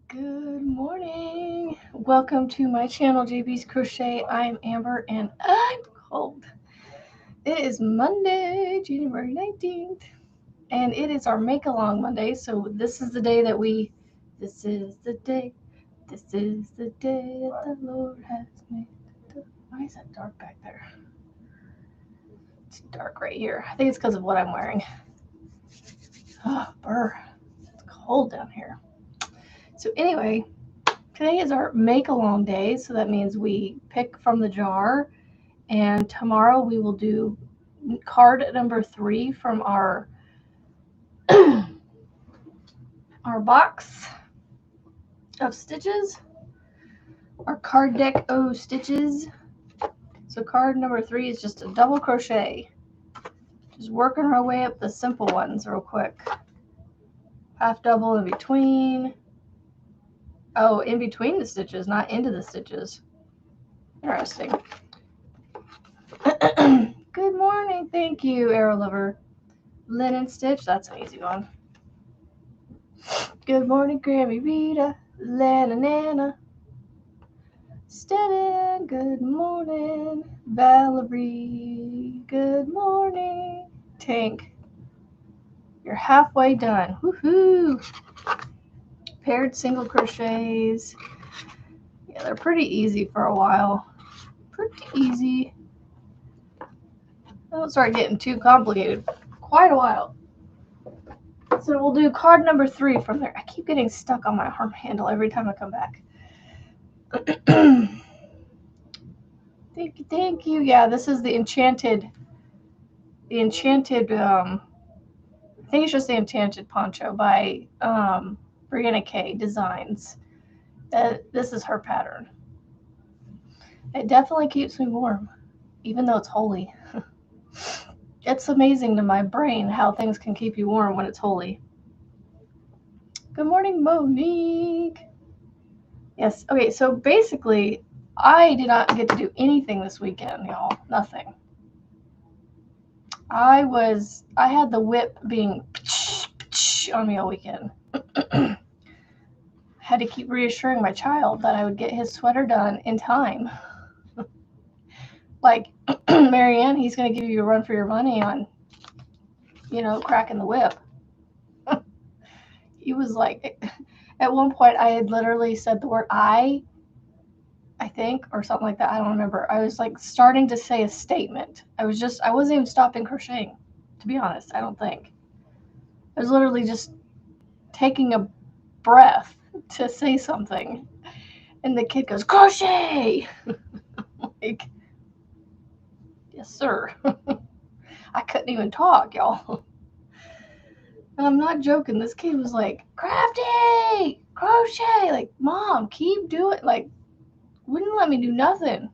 Good morning. Welcome to my channel, JB's Crochet. I'm Amber and I'm cold. It is Monday, January 19th, and it is our Make Along Monday. So this is the day that this is the day that the Lord has made. Why is that dark back there? It's dark right here. I think it's because of what I'm wearing. Oh, burr. It's cold down here. So anyway, today is our make-along day, so that means we pick from the jar, and tomorrow we will do card number 3 from our our box of stitches, our card deck O stitches. So card number 3 is just a double crochet. Just working our way up the simple ones real quick. Half double in between. Oh, in between the stitches, not into the stitches. Interesting. Good morning. Thank you, Arrow Lover. Linen stitch. That's an easy one. Good morning, Grammy Rita. Lana Nana. Stellan. Good morning. Valerie. Good morning. Tank. You're halfway done. Woohoo! Paired single crochets. Yeah, they're pretty easy for a while. Pretty easy. They don't start getting too complicated. Quite a while. So we'll do card number 3 from there. I keep getting stuck on my arm handle every time I come back. Thank you. Yeah, this is the enchanted, I think it's just the enchanted poncho by Brianna K Designs. This is her pattern. It definitely keeps me warm, even though it's holy. It's amazing to my brain how things can keep you warm when it's holy. Good morning, Monique. Yes, okay, so basically, I did not get to do anything this weekend, y'all. Nothing. I had the whip being on me all weekend. Had to keep reassuring my child that I would get his sweater done in time. Like, Marianne, he's going to give you a run for your money on, cracking the whip. He was like, at one point, I had literally said the word I think, or something like that. I don't remember. I was like starting to say a statement. I wasn't even stopping crocheting, to be honest. I don't think. I was literally just taking a breath to say something. And the kid goes, crochet! Like, yes, sir. I couldn't even talk, y'all. And I'm not joking. This kid was like, crafty! Crochet! Like, Mom, keep doing, like, wouldn't let me do nothing.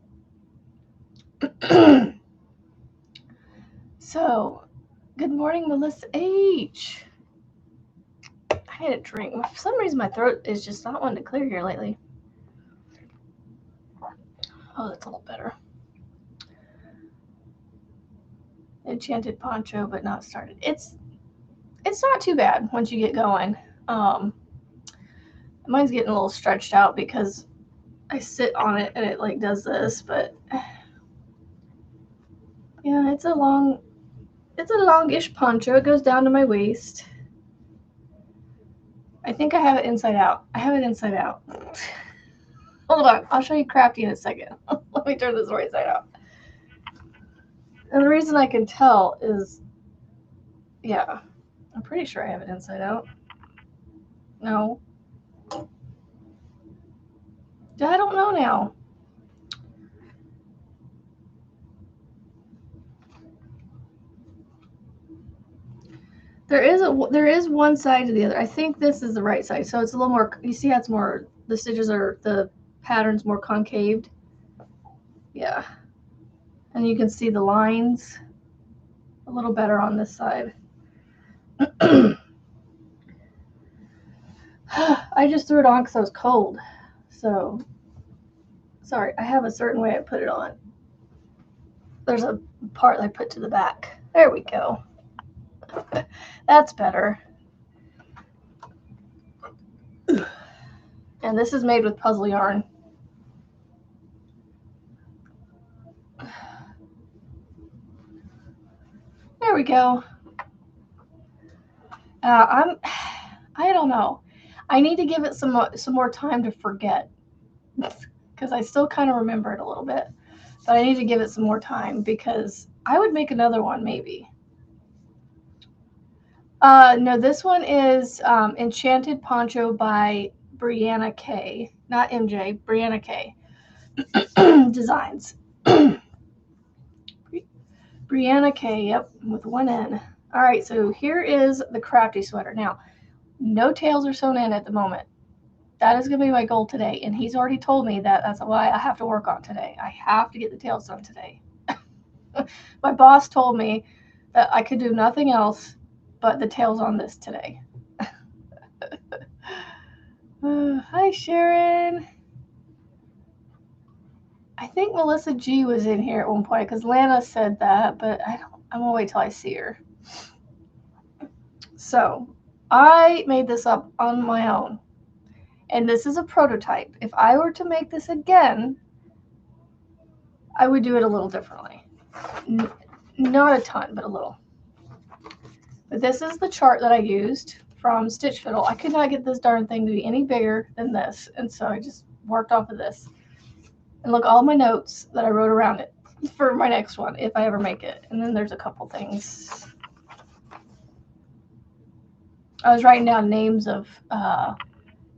So, good morning, Melissa H. I need a drink. For some reason, my throat is just not wanting to clear here lately. Oh, that's a little better. Enchanted poncho, but not started. It's not too bad once you get going. Mine's getting a little stretched out because I sit on it and it like does this, but yeah, it's a longish poncho. It goes down to my waist. I think I have it inside out. Hold on, I'll show you crafty in a second. Let me turn this right side out. And the reason I can tell is, yeah, I'm pretty sure I have it inside out. No. I don't know now. There is one side to the other. I think this is the right side. So it's a little more, you see how it's more, the stitches are, the pattern's more concaved. Yeah. And you can see the lines a little better on this side. I just threw it on because I was cold. So, sorry, I have a certain way I put it on. There's a part I put to the back. There we go. That's better. And this is made with puzzle yarn. There we go. I don't know. I need to give it some more time to forget, because I still kind of remember it a little bit. But I need to give it some more time because I would make another one maybe. No, this one is Enchanted Poncho by Brianna K. Not MJ, Brianna K. Designs. Brianna K, yep, with one N. All right, so here is the crafty sweater. Now, no tails are sewn in at the moment. That is going to be my goal today, and he's already told me that that's what I have to work on today. I have to get the tails done today. My boss told me that I could do nothing else but the tails on this today. Hi, Sharon. I think Melissa G was in here at one point because Lana said that, but I'm gonna wait till I see her. So I made this up on my own, and this is a prototype. If I were to make this again, I would do it a little differently. Not a ton, but a little. But this is the chart that I used from Stitch Fiddle. I could not get this darn thing to be any bigger than this, and so I just worked off of this. And look, all my notes that I wrote around it for my next one, if I ever make it. And then there's a couple things. I was writing down names of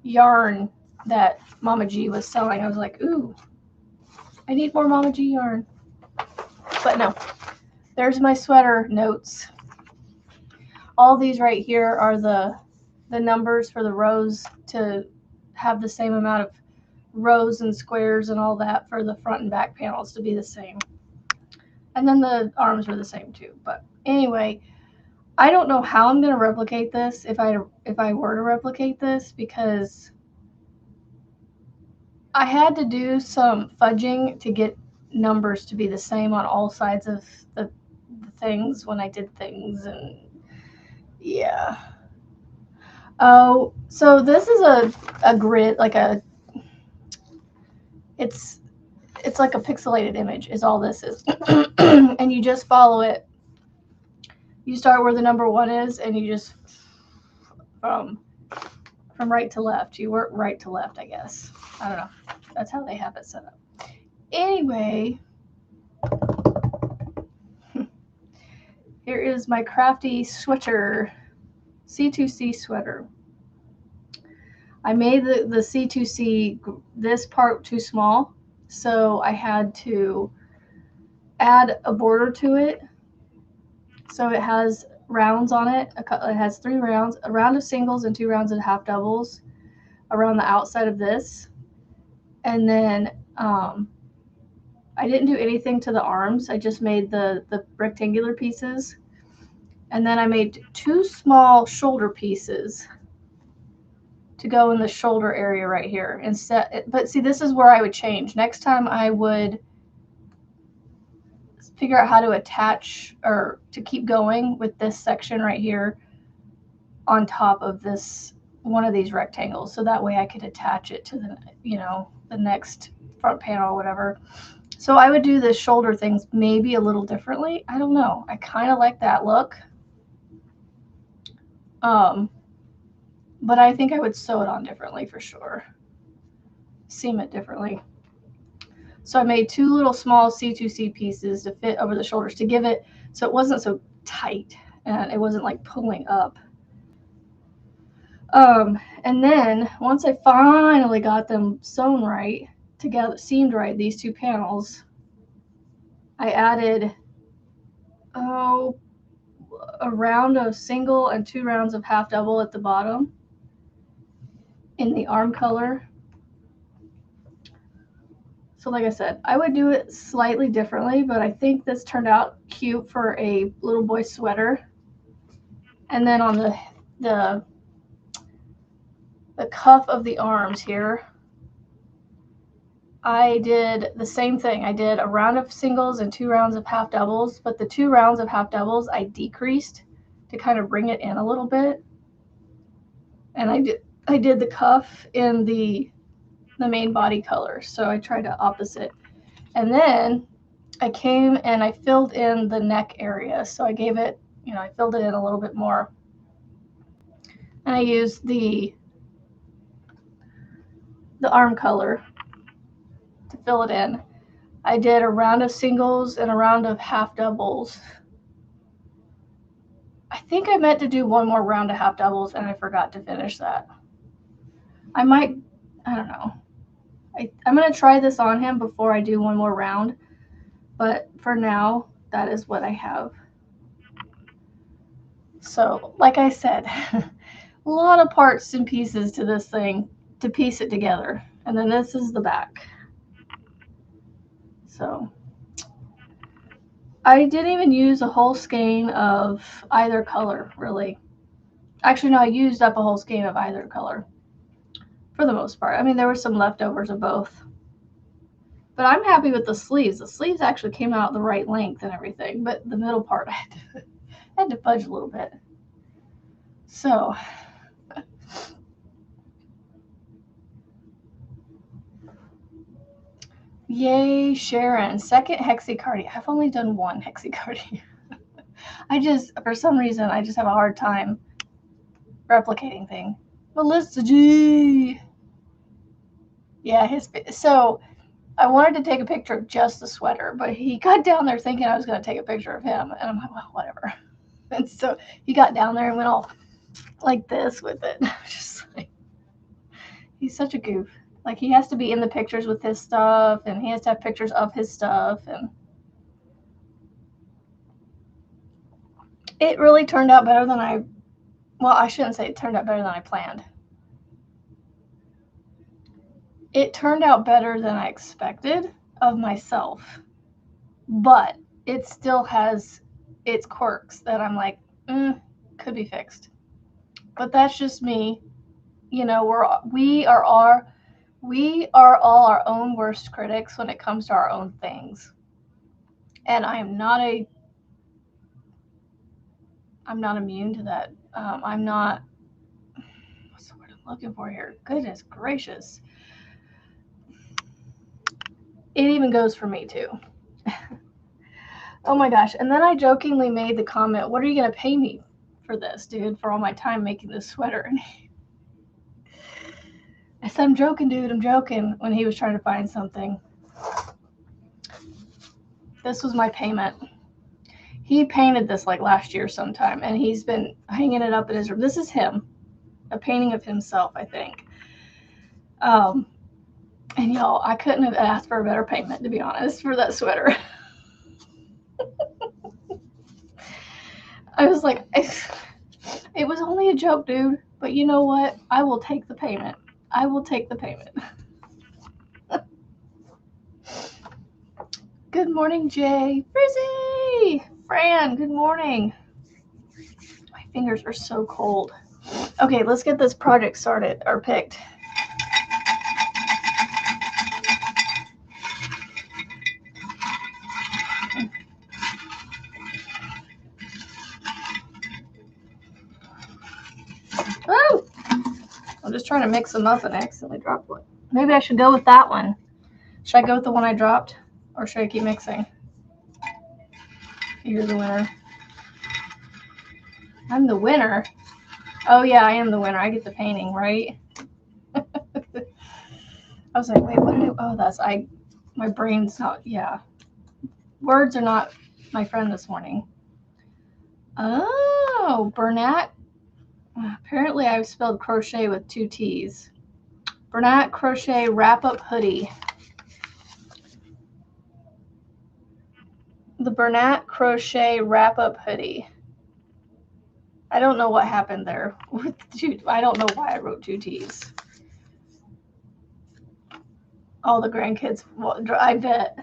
yarn that Mama G was selling. I was like, ooh, I need more Mama G yarn. But no, there's my sweater notes. All these right here are the numbers for the rows to have the same amount of rows and squares and all that for the front and back panels to be the same. And then the arms were the same too. But anyway, I don't know how I'm going to replicate this if I were to replicate this, because I had to do some fudging to get numbers to be the same on all sides of the things when I did things, and yeah. Oh, so this is a grid, like it's like a pixelated image is all this is. And you just follow it. You start where the number 1 is, and you just from right to left. You work right to left, I guess. I don't know. That's how they have it set up. Anyway, here is my crafty sweater, C2C sweater. I made the C2C, this part too small, so I had to add a border to it. So it has rounds on it. It has 3 rounds, a round of singles and 2 rounds of half doubles around the outside of this. And then I didn't do anything to the arms. I just made the rectangular pieces. And then I made 2 small shoulder pieces to go in the shoulder area right here. But see, this is where I would change. Next time I would figure out how to attach or to keep going with this section right here on top of this one of these rectangles, so that way I could attach it to the, you know, the next front panel or whatever. So I would do the shoulder things maybe a little differently. I don't know. I kind of like that look. But I think I would sew it on differently for sure. Seam it differently. So I made 2 little small C2C pieces to fit over the shoulders to give it so it wasn't so tight and it wasn't like pulling up. And then once I finally got them sewn right together, seamed right, these 2 panels, I added a round of single and 2 rounds of half double at the bottom in the arm color. So like I said, I would do it slightly differently, but I think this turned out cute for a little boy sweater. And then on the cuff of the arms here, I did the same thing. I did a round of singles and 2 rounds of half doubles, but the 2 rounds of half doubles I decreased to kind of bring it in a little bit. And I did the cuff in the the main body color. So I tried to opposite. And then I came and I filled in the neck area. So I gave it, I filled it in a little bit more. And I used the arm color to fill it in. I did a round of singles and a round of half doubles. I think I meant to do one more round of half doubles and I forgot to finish that. I don't know. I'm going to try this on him before I do one more round. But for now, that is what I have. So, like I said, a lot of parts and pieces to this thing to piece it together. And then this is the back. So, I didn't even use a whole skein of either color, really. Actually, no, I used up a whole skein of either color for the most part. I mean, there were some leftovers of both. But I'm happy with the sleeves. The sleeves actually came out the right length and everything, but the middle part I had to fudge a little bit. So, yay, Sharon. Second hexacardy. I've only done one hexacardy. For some reason, I just have a hard time replicating things. Melissa G. Yeah, so I wanted to take a picture of just the sweater, but he got down there thinking I was going to take a picture of him, and I'm like, well, whatever. And so he got down there and went all like this with it. Just like, he's such a goof. Like, he has to be in the pictures with his stuff, and he has to have pictures of his stuff, and it really turned out better than I shouldn't say it turned out better than I planned. It turned out better than I expected of myself, but it still has its quirks that I'm like, could be fixed. But that's just me. We are all our own worst critics when it comes to our own things. And I'm not immune to that. I'm not, what's the word I'm looking for here? Goodness gracious. It even goes for me too. Oh my gosh. And then I jokingly made the comment, what are you going to pay me for this, dude, for all my time making this sweater? And I said, I'm joking, dude. I'm joking, when he was trying to find something. This was my payment. He painted this like last year sometime, and he's been hanging it up in his room. This is him, a painting of himself, I think. And y'all, I couldn't have asked for a better payment, to be honest, for that sweater. I was like, it was only a joke, dude. But you know what? I will take the payment. I will take the payment. Good morning, Jay. Frizzy! Fran, good morning. My fingers are so cold. Okay, let's get this project started or picked. Oh! I'm just trying to mix them up and I accidentally dropped one. Maybe I should go with that one. Should I go with the one I dropped? Or should I keep mixing? You're the winner. I'm the winner? Oh yeah, I am the winner. I get the painting, right? I was like, wait, my brain's not, yeah. Words are not my friend this morning. Oh, Bernat. Apparently I've spelled crochet with 2 T's. Bernat Crochet Wrap-Up Hoodie. The Bernat Crochet Wrap-Up Hoodie. I don't know what happened there. I don't know why I wrote 2 T's. All the grandkids, I bet.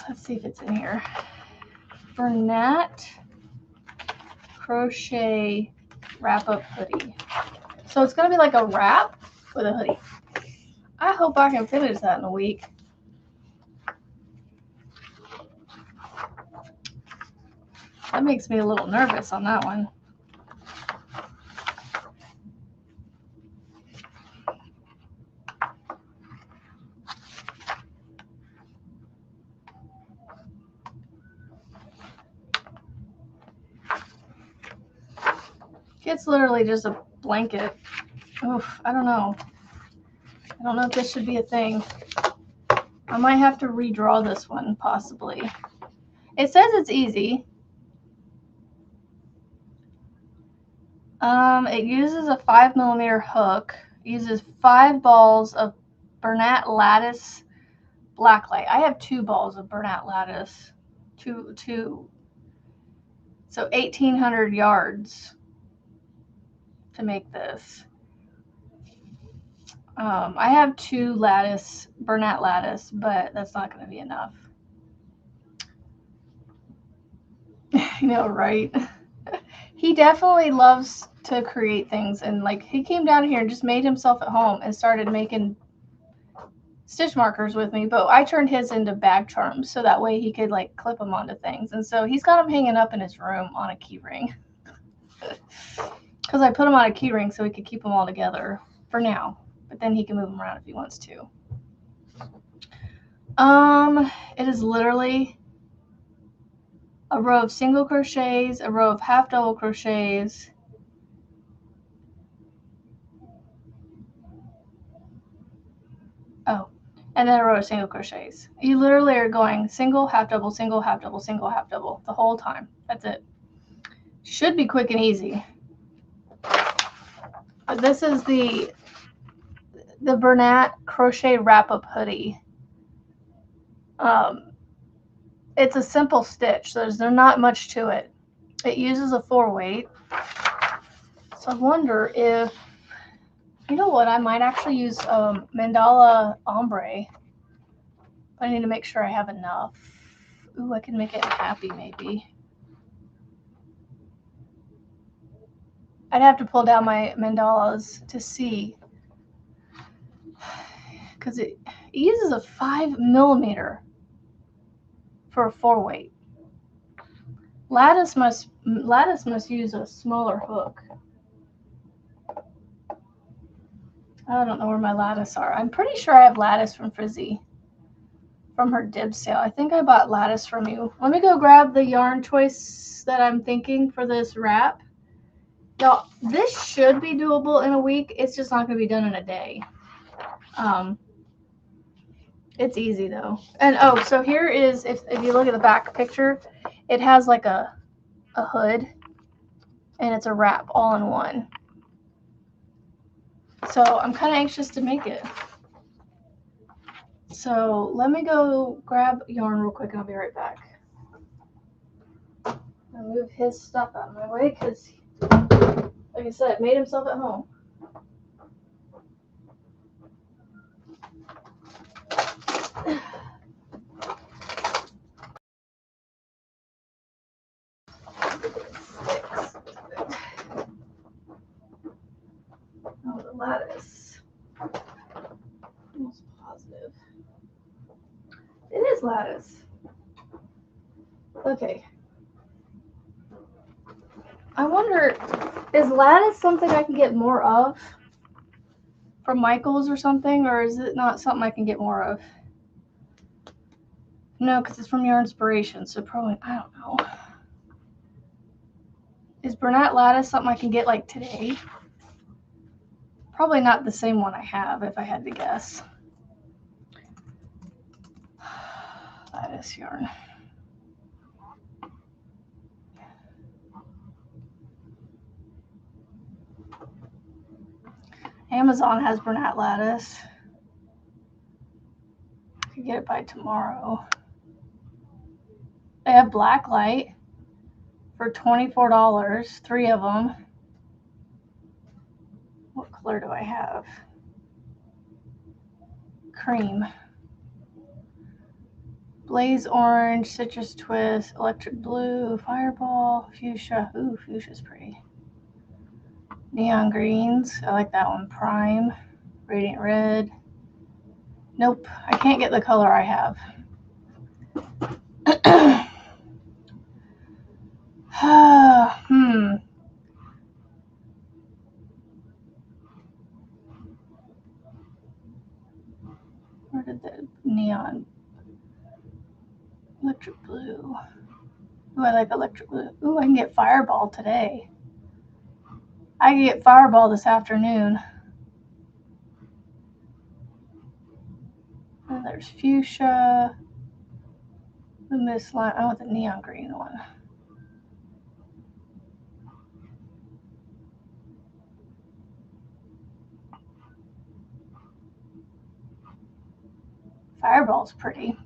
Let's see if it's in here. Bernat Crochet Wrap-Up Hoodie. So it's going to be like a wrap with a hoodie. I hope I can finish that in a week. That makes me a little nervous on that one. It's literally just a blanket. Oof, I don't know. I don't know if this should be a thing. I might have to redraw this one, possibly. It says it's easy. It uses a 5mm hook. It uses 5 balls of Bernat lattice blacklight. I have 2 balls of Bernat lattice. Two. So 1,800 yards to make this. I have 2 Bernat lattice, but that's not going to be enough. You know, right? He definitely loves to create things, and like he came down here and just made himself at home and started making stitch markers with me, but I turned his into bag charms so that way he could like clip them onto things. And so he's got them hanging up in his room on a key ring because I put them on a key ring so he could keep them all together for now, but then he can move them around if he wants to. It is literally a row of single crochets, a row of half double crochets, and then a row of single crochets. You literally are going single, half double, single, half double, single, half double the whole time. That's it. Should be quick and easy. But this is the Bernat crochet wrap-up hoodie. It's a simple stitch. There's not much to it. It uses a 4-weight. So I wonder if, you know what, I might actually use mandala ombre. I need to make sure I have enough. Ooh, I can make it happy maybe. I'd have to pull down my mandalas to see, because it uses a 5mm for a 4-weight. Lattice must use a smaller hook. I don't know where my lattice are. I'm pretty sure I have lattice from Frizzy, from her dib sale. I think I bought lattice from you. Let me go grab the yarn choice that I'm thinking for this wrap. Now, this should be doable in a week. It's just not going to be done in a day. It's easy though. And oh, so here is, if you look at the back picture, it has like a hood and it's a wrap all in one. So I'm kind of anxious to make it. So let me go grab yarn real quick and I'll be right back. I'll move his stuff out of my way because, like I said, made himself at home. Oh, the lattice. Almost positive. It is lattice. Okay. I wonder, is lattice something I can get more of from Michaels or something, or is it not something I can get more of? No, because it's from Yarn Inspiration, so probably, I don't know. Is Bernat lattice something I can get like today? Probably not the same one I have, if I had to guess. Lattice yarn. Amazon has Bernat lattice. I could get it by tomorrow. They have black light for $24, 3 of them. What color do I have? Cream. Blaze orange, citrus twist, electric blue, fireball, fuchsia. Ooh, fuchsia's pretty. Neon greens. I like that one. Prime. Radiant red. Nope, I can't get the color I have. Where did the neon? Electric blue. Ooh, I like electric blue. Ooh, I can get fireball today. I can get Fireball this afternoon. And there's Fuchsia. The Mist Lime. I want the neon green one. Fireball's pretty.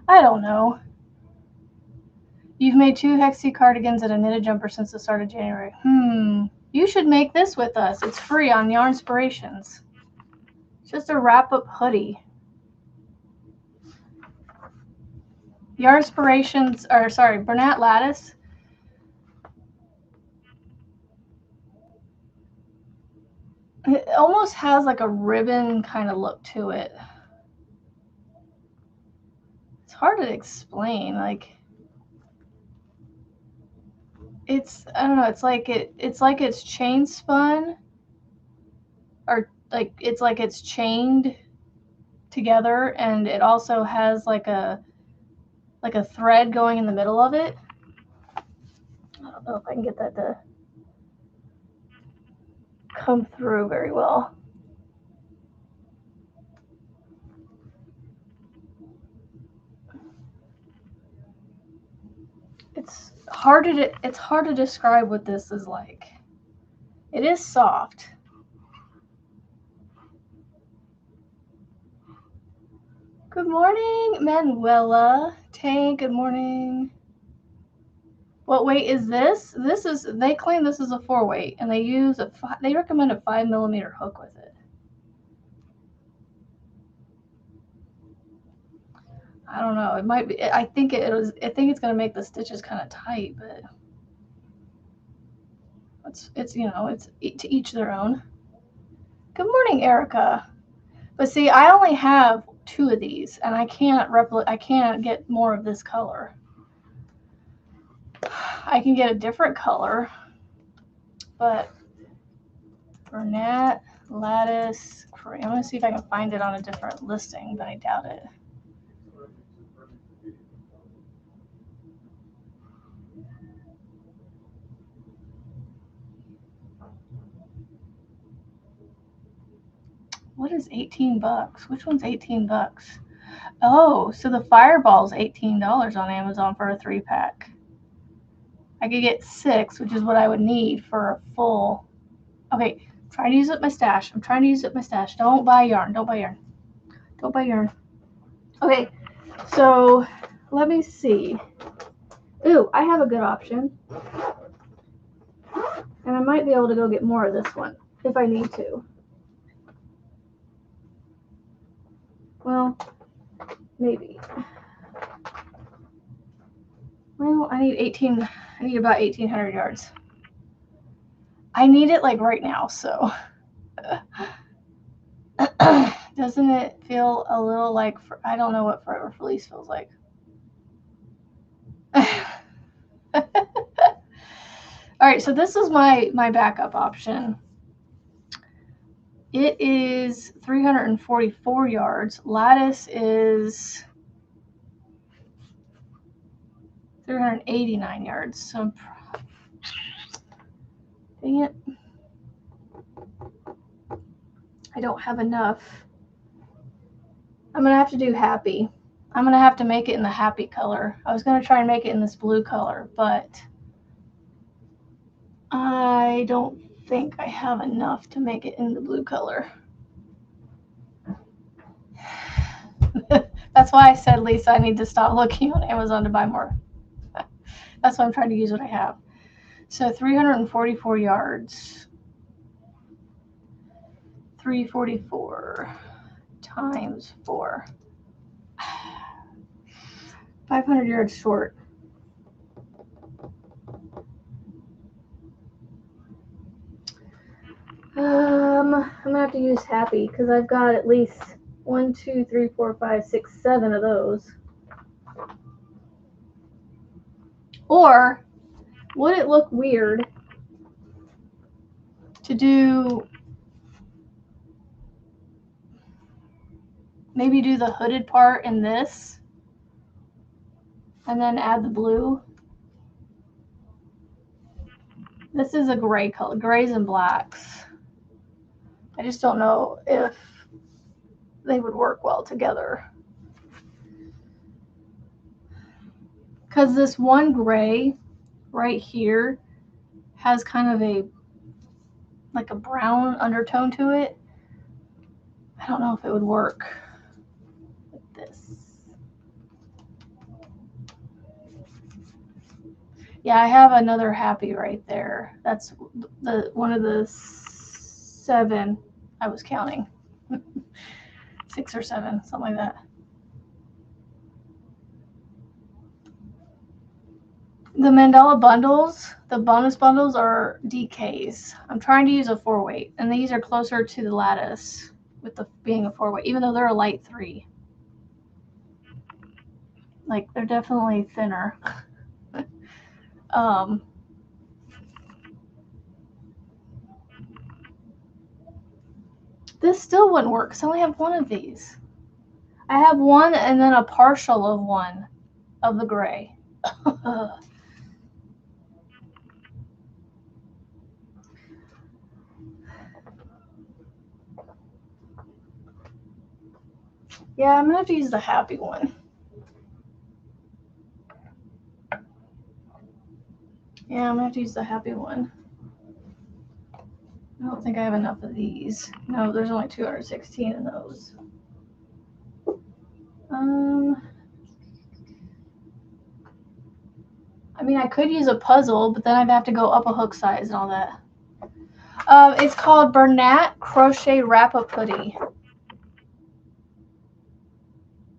I don't know. You've made 2 Hexie cardigans and a knitted jumper since the start of January. You should make this with us. It's free on Yarnspirations. It's just a wrap-up hoodie. Yarnspirations, or sorry, Bernat Lattice. It almost has like a ribbon kind of look to it. It's hard to explain. Like, I don't know. It's like it's chain spun, or like it's chained together, and it also has like a thread going in the middle of it. I don't know if I can get that to come through very well. It's hard to describe what this is like. It is soft. Good morning, Manuela. Tank, good morning. What weight is this? They claim this is a 4-weight, and they recommend a 5mm hook with it. I don't know. It might be. I think it's going to make the stitches kind of tight, but it's to each their own. Good morning, Erica. But see, I only have 2 of these, and I can't get more of this color. I can get a different color, but Bernat Lattice. I'm going to see if I can find it on a different listing, but I doubt it. What is $18? Which one's $18? Oh, so the Fireball's $18 on Amazon for a 3-pack. I could get 6, which is what I would need for a full. Okay, I'm trying to use up my stash. Don't buy yarn. Okay, so let me see. Ooh, I have a good option. And I might be able to go get more of this one if I need to. Well, maybe. Well, I need about 1,800 yards. I need it like right now, so. Doesn't it feel a little like, I don't know what Forever Fleece feels like. All right, so this is my backup option. It is 344 yards. Lattice is 389 yards. So, dang it. I don't have enough. I'm going to have to do happy. I'm going to have to make it in the happy color. I was going to try and make it in this blue color, but I don't think I have enough to make it in the blue color. That's why I said, Lisa, I need to stop looking on Amazon to buy more. That's why I'm trying to use what I have. So 344 yards. 344 times 4. 500 yards short. I'm gonna have to use happy because I've got at least 1, 2, 3, 4, 5, 6, 7 of those. Or would it look weird to do maybe do the hooded part in this and then add the blue? This is a gray color, grays and blacks. I just don't know if they would work well together. Because this one gray right here has kind of a like a brown undertone to it. I don't know if it would work with this. Yeah, I have another happy right there. That's the one of the 7 I was counting. 6 or 7, something like that. The mandala bundles, the bonus bundles are DKs. I'm trying to use a 4-weight, and these are closer to the lattice with the being a 4-weight, even though they're a light 3. Like, they're definitely thinner. This still wouldn't work because I only have one of these. I have one and then a partial of one of the gray. Yeah, I'm gonna have to use the happy one. Yeah, I'm gonna have to use the happy one. I don't think I have enough of these. No, there's only 216 in those. I mean, I could use a puzzle, but then I'd have to go up a hook size and all that. It's called Bernat Crochet Wrap-Up Hoodie.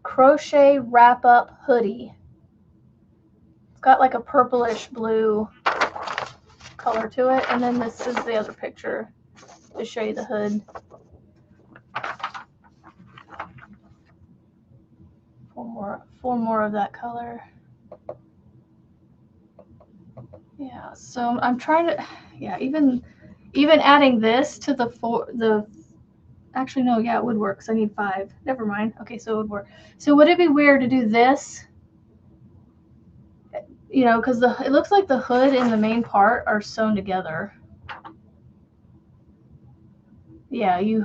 Crochet Wrap-Up Hoodie. It's got like a purplish blue color to it, and then this is the other picture to show you the hood. Four more of that color. Yeah, so I'm trying to, yeah, even adding this to actually no, yeah, it would work because I need 5. Never mind. Okay, so it would work. So would it be weird to do this? You know, because it looks like the hood and the main part are sewn together. Yeah, you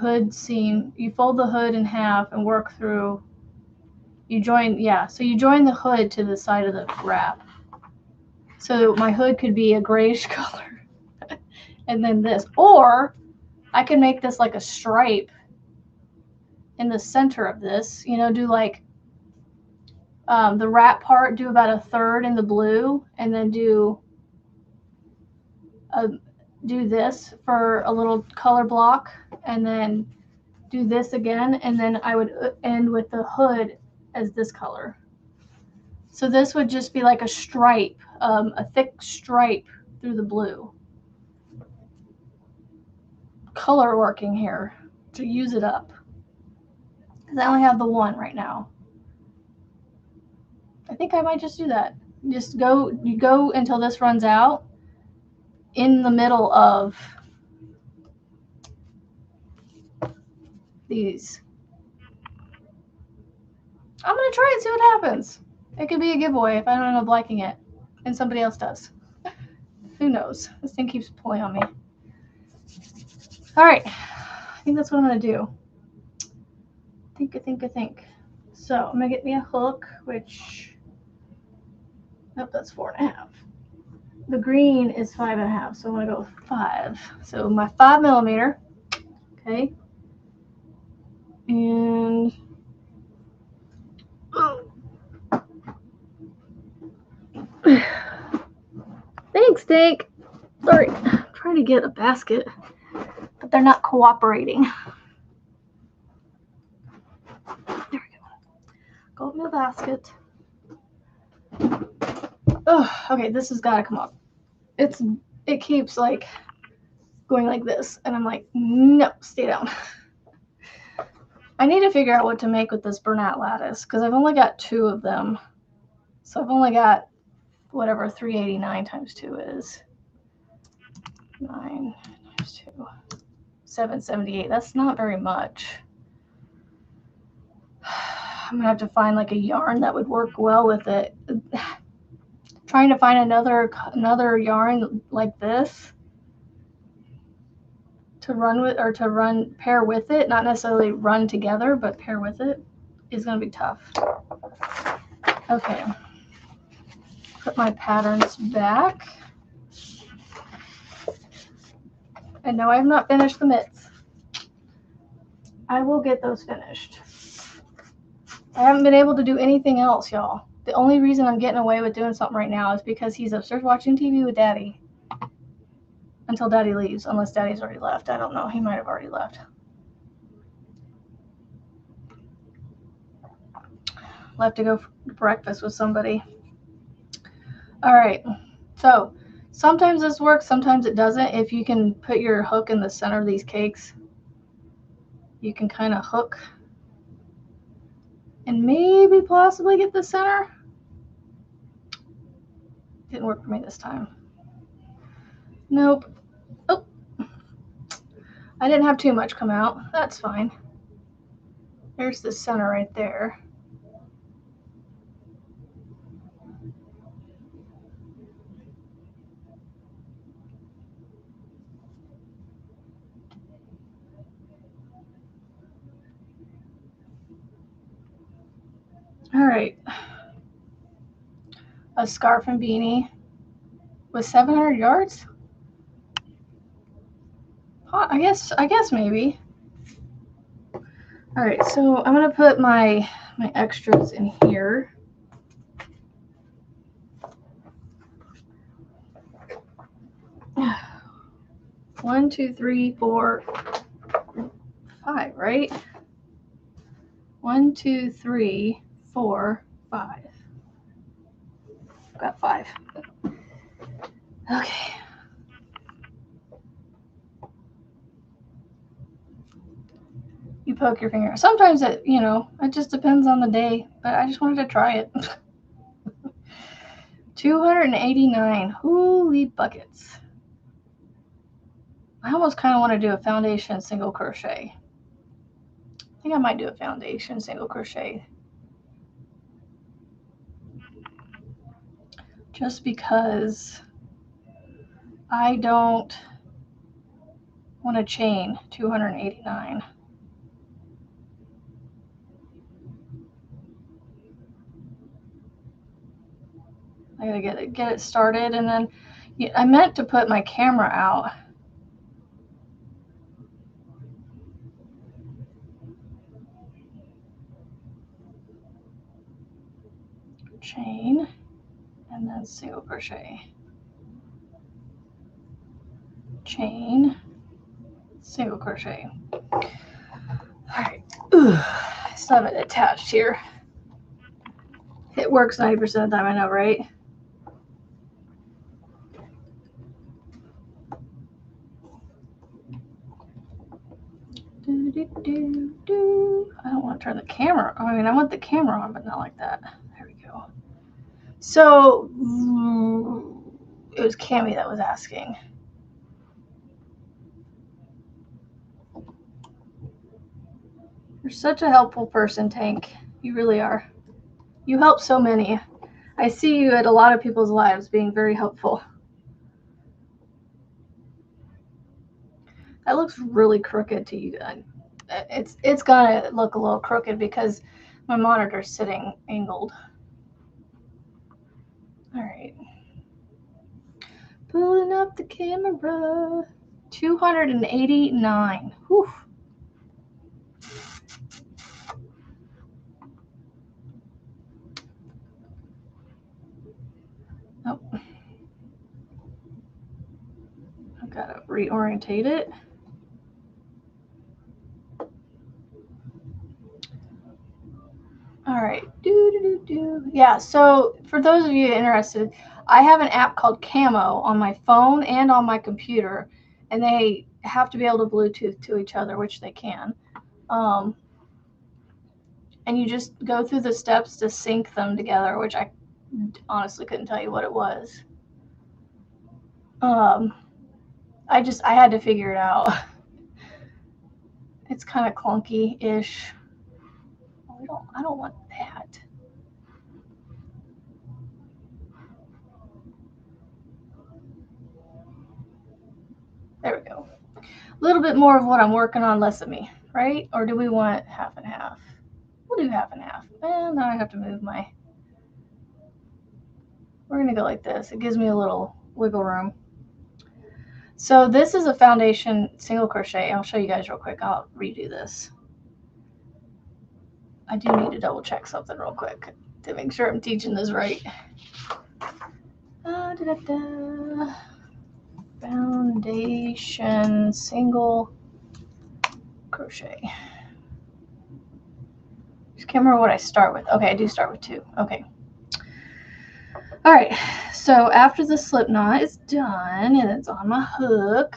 fold the hood in half and work through. You join the hood to the side of the wrap. So my hood could be a grayish color, and then this, or I can make this like a stripe in the center of this. You know, do like the wrap part, do about 1/3 in the blue, and then do this for a little color block, and then do this again, and then I would end with the hood as this color. So this would just be like a stripe, a thick stripe through the blue. Color working here to use it up, because I only have the one right now. I think I might just do that. Just you go until this runs out in the middle of these. I'm gonna try and see what happens. It could be a giveaway if I don't end up liking it and somebody else does. Who knows? This thing keeps pulling on me. All right, I think that's what I'm gonna do. Think. So I'm gonna get me a hook, which, nope, that's 4.5. The green is 5.5, so I'm gonna go with 5. So my 5mm, okay, and thanks, Tank. Sorry, I'm trying to get a basket, but they're not cooperating. There we go. Got my basket. Oh, okay, this has got to come up. It keeps like going like this, and I'm like, no, stay down. I need to figure out what to make with this Bernat lattice, because I've only got 2 of them. So I've only got whatever 389 times 2 is. 9 times 2. 778. That's not very much. I'm gonna have to find like a yarn that would work well with it. I'm trying to find another yarn like this to run with, or to pair with it, not necessarily run together, but pair with it, is going to be tough. Okay, put my patterns back. And no, I have not finished the mitts. I will get those finished. I haven't been able to do anything else, y'all. The only reason I'm getting away with doing something right now is because he's upstairs watching TV with Daddy. Until Daddy leaves, unless Daddy's already left. I don't know. He might have already left. Left to go for breakfast with somebody. All right. So sometimes this works, sometimes it doesn't. If you can put your hook in the center of these cakes, you can kind of hook and maybe possibly get the center. Didn't work for me this time. Nope. Oh, I didn't have too much come out. That's fine. There's the center right there. All right. A scarf and beanie with 700 yards? I guess maybe. All right, so I'm gonna put my extras in here. One, two, three, four, 5, right? 1, 2, 3, 4, 5. Got 5. Okay. You poke your finger. Sometimes it just depends on the day, but I just wanted to try it. 289. Holy buckets. I almost kind of want to do a foundation single crochet. I think I might do a foundation single crochet. Just because I don't want to chain 289. I gotta get it started, and then I meant to put my camera out. Chain, and then single crochet. Chain, single crochet. All right. I still have it attached here. It works 90% of the time, I know, right? I don't want to turn the camera. I mean, I want the camera on, but not like that. There we go. So it was Cammie that was asking. You're such a helpful person, Tank. You really are. You help so many. I see you at a lot of people's lives being very helpful. That looks really crooked to you. It's gonna look a little crooked because my monitor's sitting angled. All right. Pulling up the camera. 289. Whew. Oh. I've got to reorientate it. All right. Yeah, so for those of you interested, I have an app called Camo on my phone and on my computer, and they have to be able to Bluetooth to each other, which they can. And you just go through the steps to sync them together, which I honestly couldn't tell you what it was. I had to figure it out. It's kind of clunky-ish. I don't want that. There we go. A little bit more of what I'm working on, less of me, right? Or do we want half and half? We'll do half and half. And now I have to move my... We're going to go like this. It gives me a little wiggle room. So this is a foundation single crochet. I'll show you guys real quick. I'll redo this. I do need to double check something real quick to make sure I'm teaching this right. Foundation single crochet. Just can't remember what I start with. Okay, I do start with 2. Okay. All right. So after the slip knot is done and it's on my hook,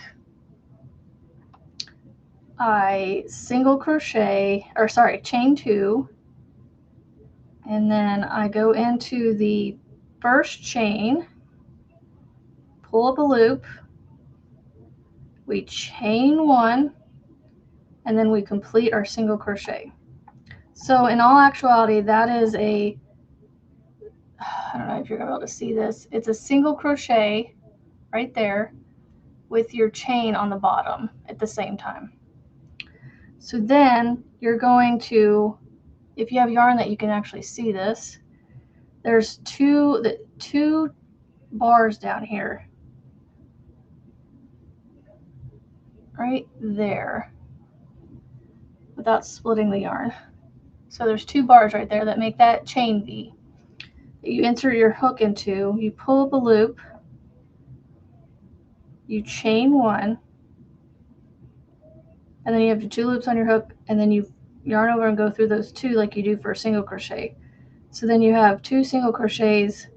I single crochet, or sorry, chain 2, and then I go into the first chain, pull up a loop, we chain 1, and then we complete our single crochet. So in all actuality, that is a, I don't know if you're gonna be able to see this, it's a single crochet right there with your chain on the bottom at the same time. So then you're going to, if you have yarn that you can actually see this, there's two bars down here, right there, without splitting the yarn. So there's 2 bars right there that make that chain V. You insert your hook into, you pull up a loop, you chain 1, and then you have 2 loops on your hook, and then you yarn over and go through those 2 like you do for a single crochet. So then you have 2 single crochets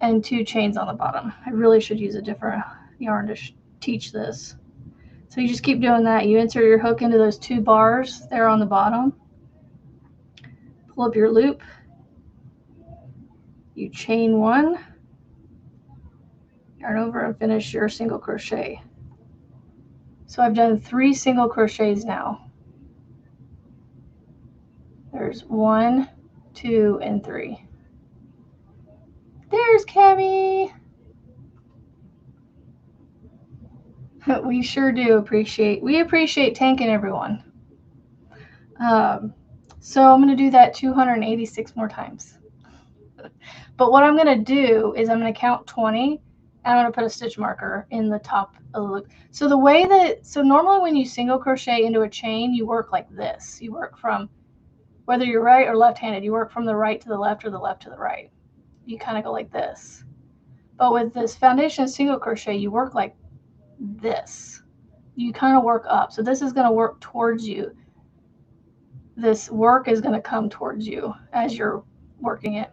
and 2 chains on the bottom. I really should use a different yarn to teach this. So you just keep doing that. You insert your hook into those 2 bars there on the bottom, pull up your loop, you chain 1, yarn over and finish your single crochet. So I've done 3 single crochets now. There's 1, 2, and 3. There's Cammy. We sure do appreciate, we appreciate tanking everyone. So I'm going to do that 286 more times. But what I'm going to do is I'm going to count 20 and I'm going to put a stitch marker in the top of the loop. So the way that, so normally when you single crochet into a chain, you work like this. You work from, whether you're right or left-handed, you work from the right to the left or the left to the right. You kind of go like this. But with this foundation single crochet, you work like this. You kind of work up. So this is going to work towards you. This work is going to come towards you as you're working it.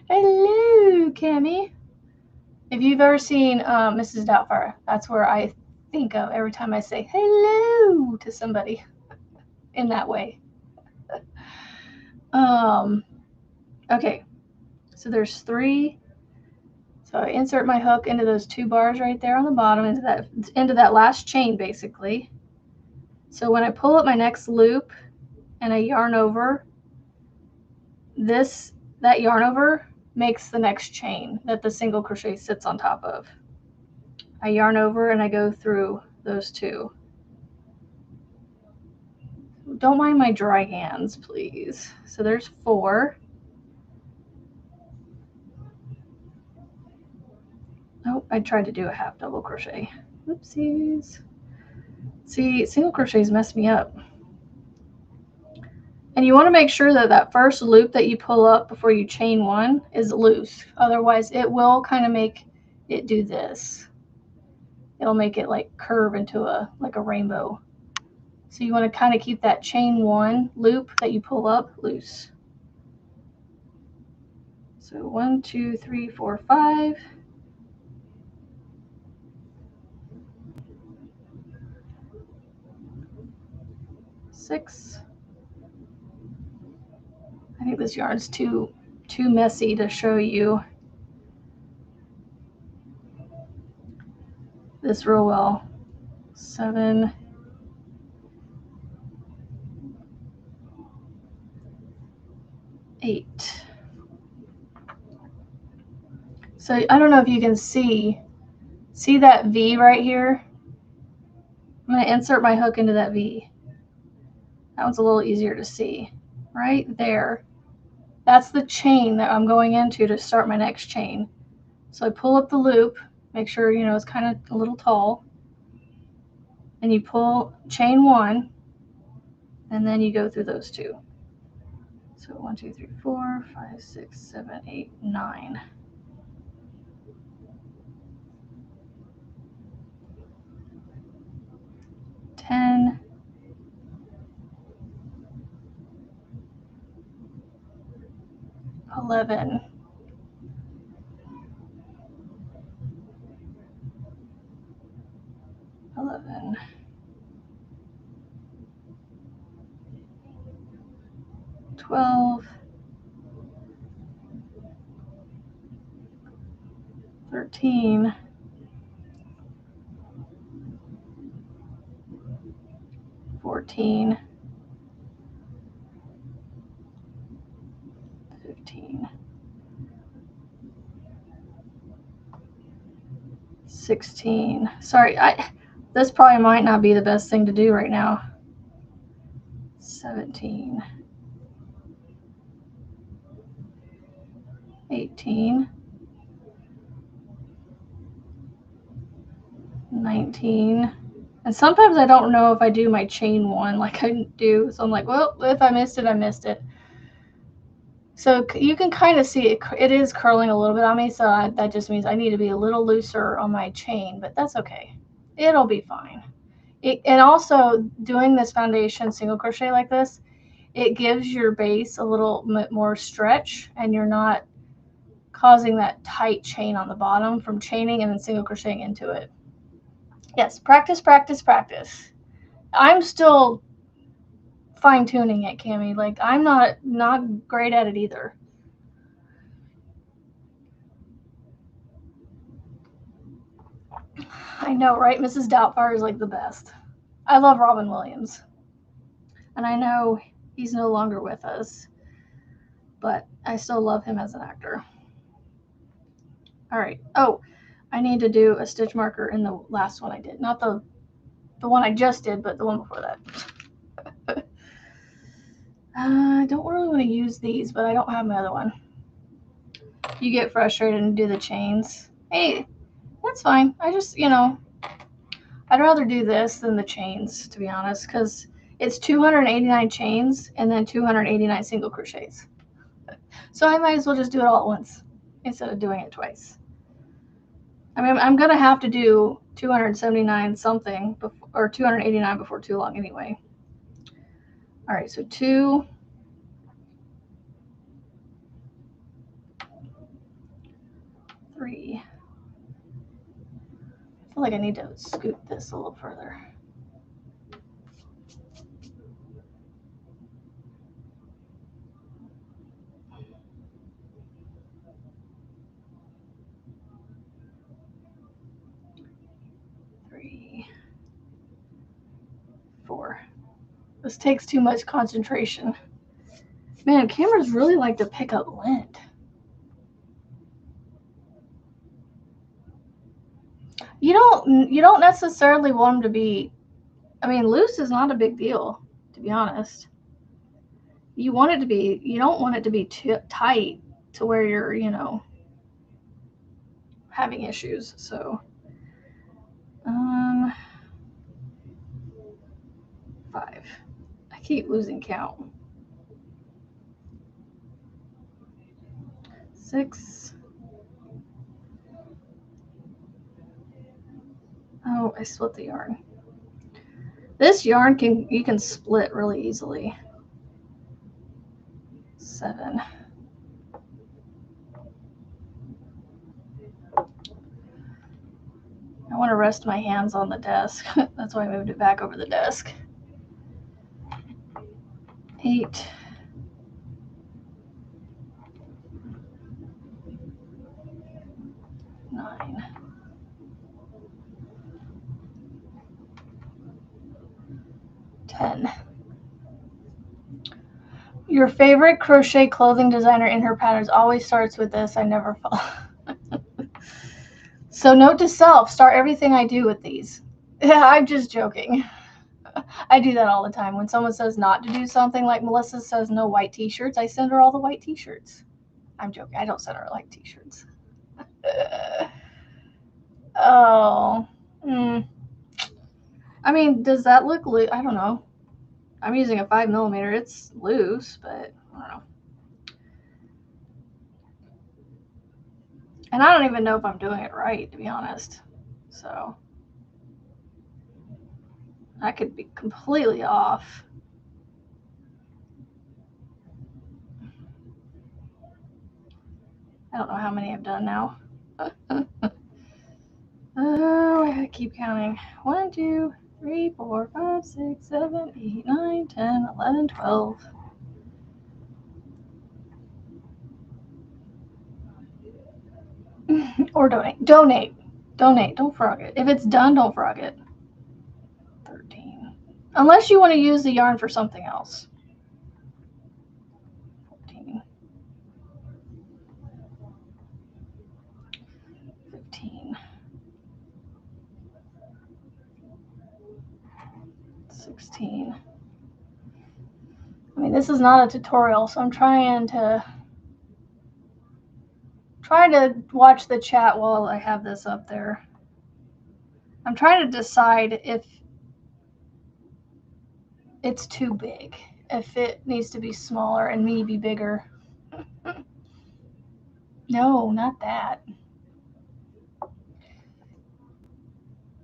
Hello, Cammy. If you've ever seen Mrs. Doubtfire, that's where I think of every time I say hello to somebody in that way. Okay, so there's 3. So I insert my hook into those 2 bars right there on the bottom, into that last chain basically. So when I pull up my next loop and I yarn over, that yarn over makes the next chain that the single crochet sits on top of. I yarn over and I go through those 2. Don't mind my dry hands, please. So there's 4. Oh, I tried to do a half double crochet. Oopsies. See, single crochets mess me up. And you want to make sure that that first loop that you pull up before you chain 1 is loose. Otherwise, it will kind of make it do this. It'll make it like curve into like a rainbow. So you want to kind of keep that chain 1 loop that you pull up loose. So 1, 2, 3, 4, 5. 6. I think this yarn's too messy to show you this real well. 7. 8. So I don't know if you can see that V right here? I'm going to insert my hook into that V. That one's a little easier to see. Right there. That's the chain that I'm going into to start my next chain. So I pull up the loop, make sure, you know, it's kind of a little tall. And you pull chain 1, and then you go through those 2. So 1, 2, 3, 4, 5, 6, 7, 8, 9. 10. 11. 11. 12. 13. 14. 15. 16. Sorry, this probably might not be the best thing to do right now. 17. 18. 19. And sometimes I don't know if I do my chain 1 like I do. So I'm like, well, if I missed it, I missed it. So you can kind of see it is curling a little bit on me. So that just means I need to be a little looser on my chain, but that's okay. It'll be fine. And also doing this foundation single crochet like this, it gives your base a little bit more stretch, and you're not causing that tight chain on the bottom from chaining and then single crocheting into it. Yes, practice, practice, practice. I'm still fine-tuning it, Cami. Like, I'm not great at it either. I know, right? Mrs. Doubtfire is like the best. I love Robin Williams. And I know he's no longer with us, but I still love him as an actor. All right. Oh, I need to do a stitch marker in the last one I did. Not the one I just did, but the one before that. I don't really want to use these, but I don't have my other one. You get frustrated and do the chains. Hey, that's fine. I just, you know, I'd rather do this than the chains, to be honest, because it's 289 chains and then 289 single crochets. So I might as well just do it all at once instead of doing it twice. I mean, I'm going to have to do 279 something before, or 289 before too long anyway. All right, so 2, 3. I feel like I need to scoot this a little further. 3, 4. This takes too much concentration. Man, cameras really like to pick up lint. You don't necessarily want them to be, I mean, loose is not a big deal, to be honest. You want it to be, you don't want it to be too tight to where you're, you know, having issues. So 5. I keep losing count. 6. Oh, I split the yarn. This yarn you can split really easily. 7. I want to rest my hands on the desk. That's why I moved it back over the desk. 8. 9. 10. Your favorite crochet clothing designer in her patterns always starts with this. I never fall. So note to self, start everything I do with these. I'm just joking. I do that all the time. When someone says not to do something, like Melissa says no white t-shirts, I send her all the white t-shirts. I'm joking. I don't send her like t-shirts. Oh. I mean, does that look loose? I don't know. I'm using a 5mm. It's loose, but I don't know. And I don't even know if I'm doing it right, to be honest. So I could be completely off. I don't know how many I've done now. Oh, I gotta keep counting. 1, 2, 3, 4, 5, 6, 7, 8, 9, 10, 11, 12. Or donate. Donate. Donate. Don't frog it. If it's done, don't frog it. 13. Unless you want to use the yarn for something else. 14. 15. 16. I mean, this is not a tutorial, so I'm trying to watch the chat while I have this up there. I'm trying to decide if it's too big, if it needs to be smaller and me be bigger. No, not that.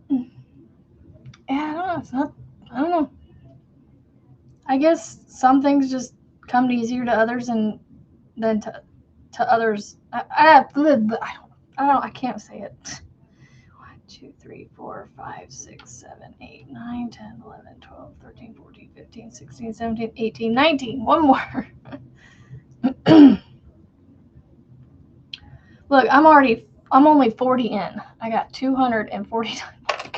Yeah, I don't know. It's not. I don't know. I guess some things just come easier to others and than to others. I don't. I can't say it. 1, 2, 3, 4, 5, 6, 7, 8, 9, 10, 11, 12, 13, 14, 15, 16, 17, 18, 19. One more. Look, I'm only 40 in. I got 249 more to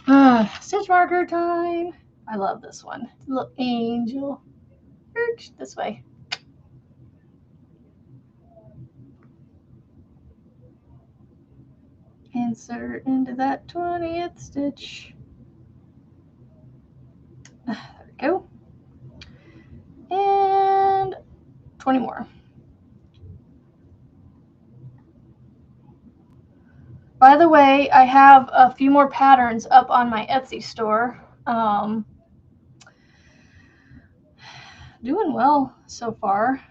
go. Stitch marker time. I love this one. Little angel. This way. Insert into that 20th stitch. There we go. And 20 more. By the way, I have a few more patterns up on my Etsy store. Doing well so far.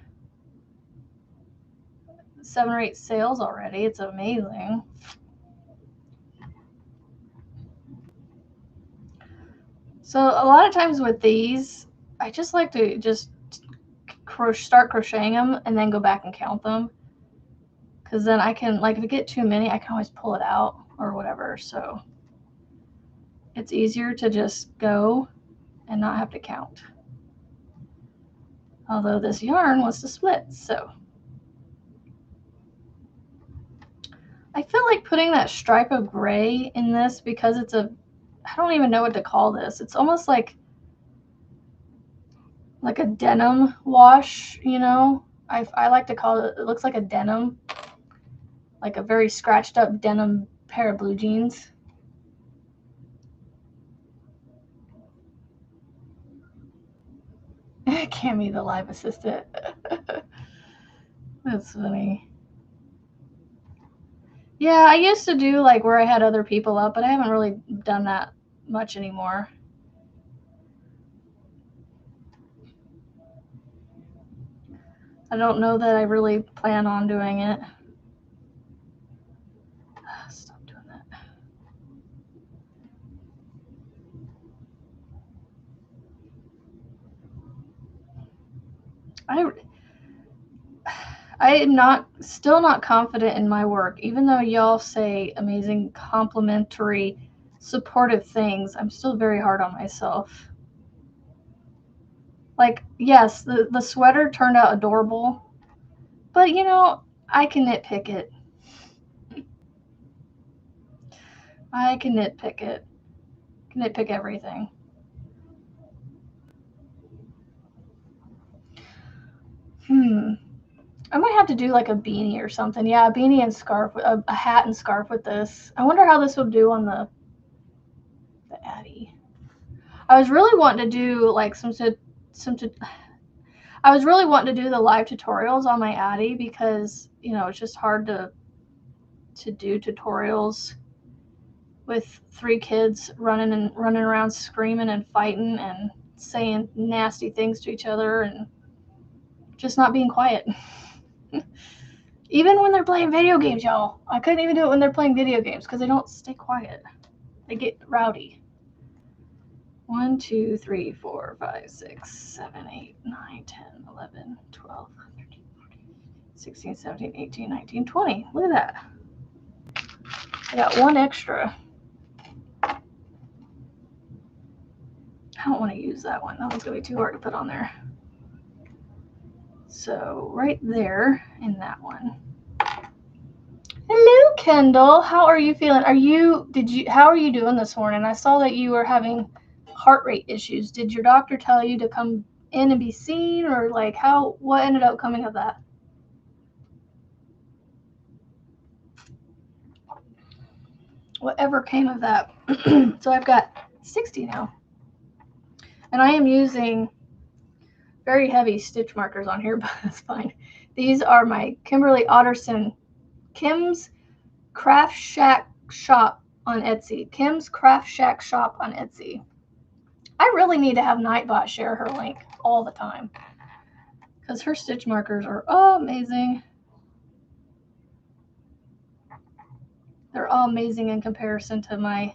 7 or 8 sales already. It's amazing. So a lot of times with these, I just like to just start crocheting them and then go back and count them. Because then I can, like, if I get too many, I can always pull it out or whatever. So it's easier to just go and not have to count. Although this yarn wants to split, so. I feel like putting that stripe of gray in this because it's a, I don't even know what to call this. It's almost like a denim wash, you know? I like to call it, it looks like a denim, like a very scratched up denim pair of blue jeans. Cammy, the live assistant. That's funny. Yeah, I used to do like where I had other people up, but I haven't really done that much anymore. I don't know that I really plan on doing it. Stop doing that. I am still not confident in my work, even though y'all say amazing, complimentary, supportive things. I'm still very hard on myself. Like, yes, the sweater turned out adorable, but you know, I can nitpick it. I can nitpick it. I can nitpick everything. I might have to do like a beanie or something. Yeah, a beanie and scarf, a hat and scarf with this. I wonder how this will do on the Addy. I was really wanting to do like I was really wanting to do the live tutorials on my Addy because, you know, it's just hard to do tutorials with 3 kids running around screaming and fighting and saying nasty things to each other and just not being quiet. Even when they're playing video games, y'all. I couldn't even do it when they're playing video games because they don't stay quiet. They get rowdy. 1, 2, 3, 4, 5, 6, 7, 8, 9, 10, 11, 12, 13, 14, 16, 17, 18, 19, 20. Look at that. I got 1 extra. I don't want to use that one. That one's going to be too hard to put on there. So right there in that one. Hello, Kendall. How are you feeling? How are you doing this morning? I saw that you were having heart rate issues. Did your doctor tell you to come in and be seen, or like what ended up coming of that? Whatever came of that. So I've got 60 now. And I am using very heavy stitch markers on here, but that's fine. These are my Kim's Craft Shack Shop on Etsy. Kim's Craft Shack Shop on Etsy. I really need to have Nightbot share her link all the time because her stitch markers are amazing. They're all amazing in comparison to mine.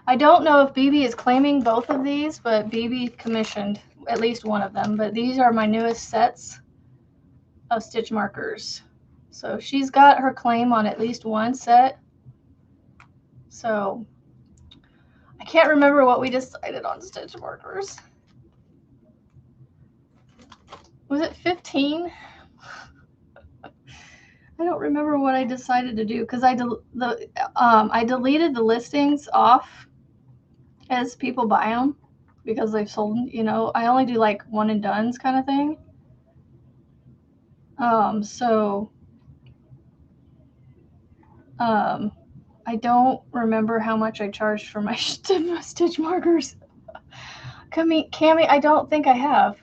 I don't know if BB is claiming both of these, but BB commissioned at least one of them. But these are my newest sets of stitch markers. So she's got her claim on at least one set. So I can't remember what we decided on stitch markers. Was it 15? I don't remember what I decided to do because I deleted the listings off as people buy them because they've sold. You know, I only do like one and dones kind of thing. I don't remember how much I charged for my stitch markers. Cami, I don't think I have.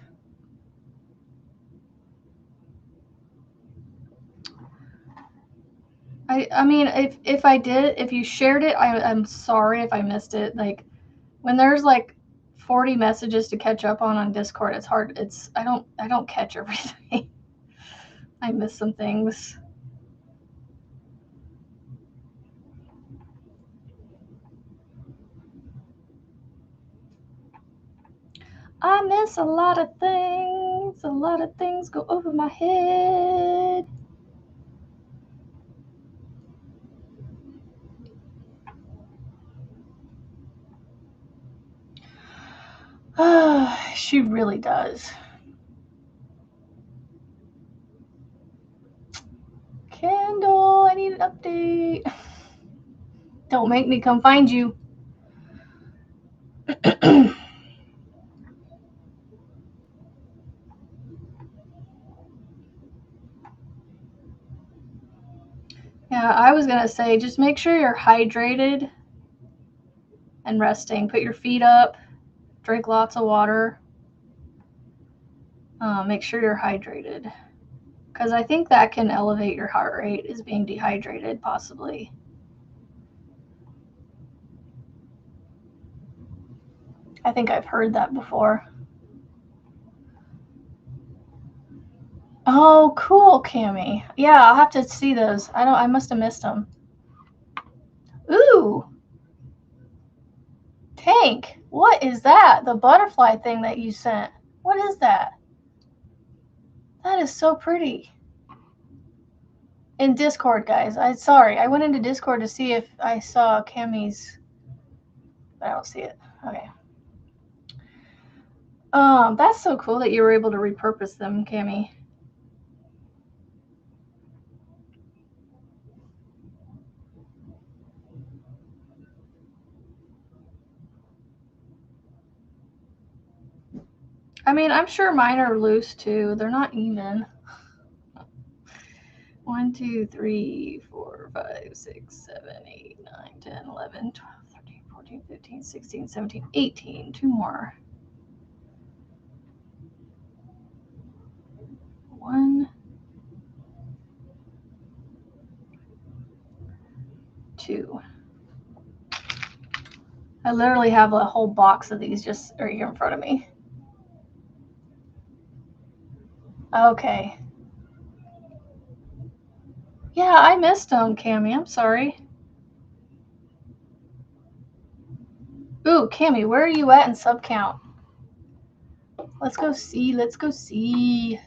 I mean, if I did, if you shared it, I'm sorry if I missed it. Like, when there's like 40 messages to catch up on Discord, it's hard. I don't catch everything. I miss some things. I miss a lot of things. A lot of things go over my head. She really does. Kendall, I need an update. Don't make me come find you. Yeah, I was going to say, just make sure you're hydrated and resting. Put your feet up. Drink lots of water. Make sure you're hydrated. Because I think that can elevate your heart rate, is being dehydrated, possibly. I think I've heard that before. Oh, cool, Cami. Yeah, I'll have to see those. I must have missed them. Ooh. Tank, what is that? The butterfly thing that you sent. What is that? That is so pretty. In Discord, guys. I went into Discord to see if I saw Cami's, but I don't see it. Okay. That's so cool that you were able to repurpose them, Cami. I mean, I'm sure mine are loose too. They're not even. 1, 2, 3, 4, 5, 6, 7, 8, 9, 10, 11, 12, 13, 14, 15, 16, 17, 18. Two more. 1, 2. I literally have a whole box of these just right here in front of me. Okay. Yeah, I missed them, Cammie. I'm sorry. Ooh, Cammie, where are you at in sub count? Let's go see. Let's go see.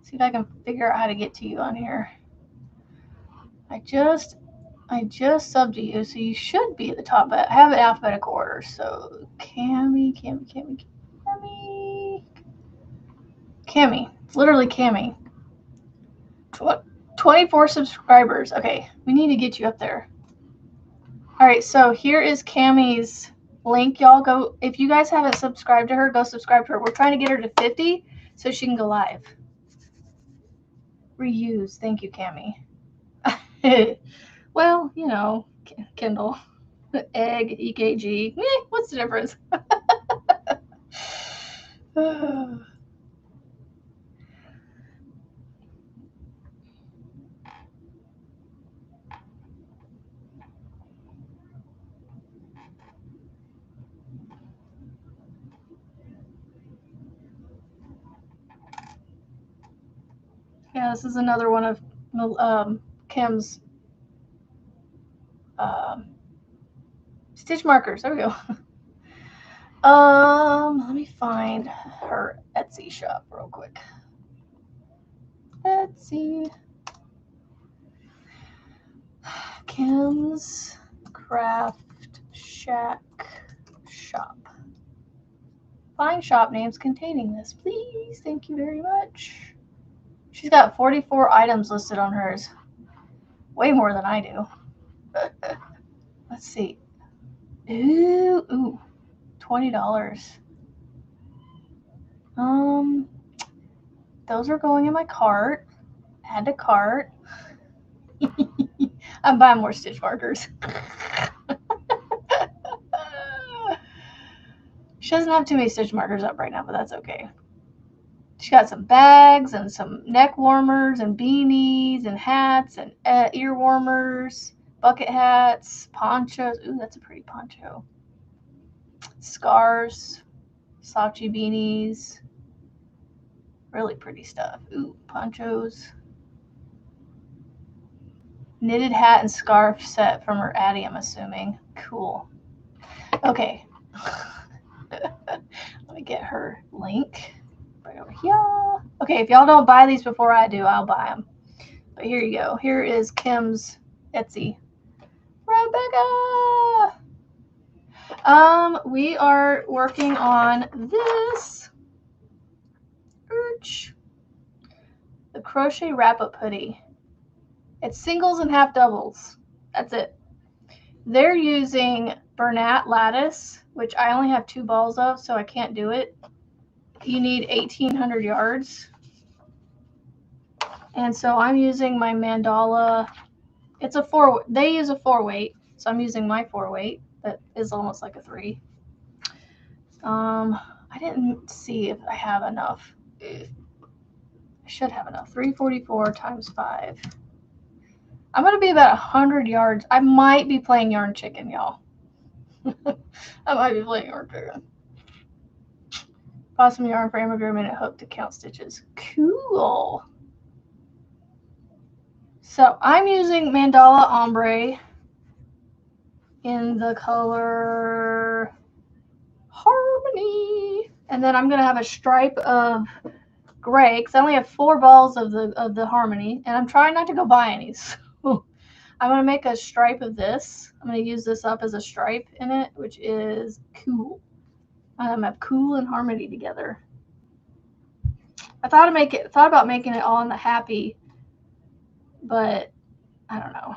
See if I can figure out how to get to you on here. I just subbed to you, so you should be at the top. But I have it alphabetical order. So Cammie. It's literally Cammie. 24 subscribers. Okay, we need to get you up there. All right, so here is Cammie's link. Y'all go, if you guys haven't subscribed to her, go subscribe to her. We're trying to get her to 50 so she can go live. Reuse. Thank you, Cammie. Well, you know, Kindle. Egg, EKG. What's the difference? Yeah, this is another one of Kim's stitch markers. There we go. Let me find her Etsy shop real quick. Etsy. Kim's Craft Shack shop. Find shop names containing this, please. Thank you very much. She's got 44 items listed on hers. Way more than I do. Let's see. Ooh, $20. Those are going in my cart. Add to cart. I'm buying more stitch markers. She doesn't have too many stitch markers up right now, but that's okay. She got some bags and some neck warmers and beanies and hats and ear warmers, bucket hats, ponchos. Ooh, that's a pretty poncho. Scarves, Sachi beanies. Really pretty stuff. Ooh, ponchos. Knitted hat and scarf set from her Addie, I'm assuming. Cool. Okay. Let me get her link right over here. Okay, if y'all don't buy these before I do, I'll buy them. But here you go. Here is Kim's Etsy. Rebecca! We are working on this. The Crochet Wrap-Up Hoodie. It's singles and half doubles. That's it. They're using Bernat lattice, which I only have 2 balls of, so I can't do it. You need 1,800 yards. And so I'm using my mandala. It's a 4, they use a 4-weight, so I'm using my 4-weight that is almost like a 3. I didn't see if I have enough. I should have enough. 344 times 5. I'm going to be about 100 yards. I might be playing Yarn Chicken, y'all. I might be playing Yarn Chicken. Bought some yarn for amigurumi and a hook to count stitches. Cool. So I'm using Mandala Ombre in the color Harmony. And then I'm going to have a stripe of gray because I only have 4 balls of the Harmony. And I'm trying not to go buy any. So I'm going to make a stripe of this. I'm going to use this up as a stripe in it, which is cool. I have cool and Harmony together. I thought about making it all in the happy, but I don't know.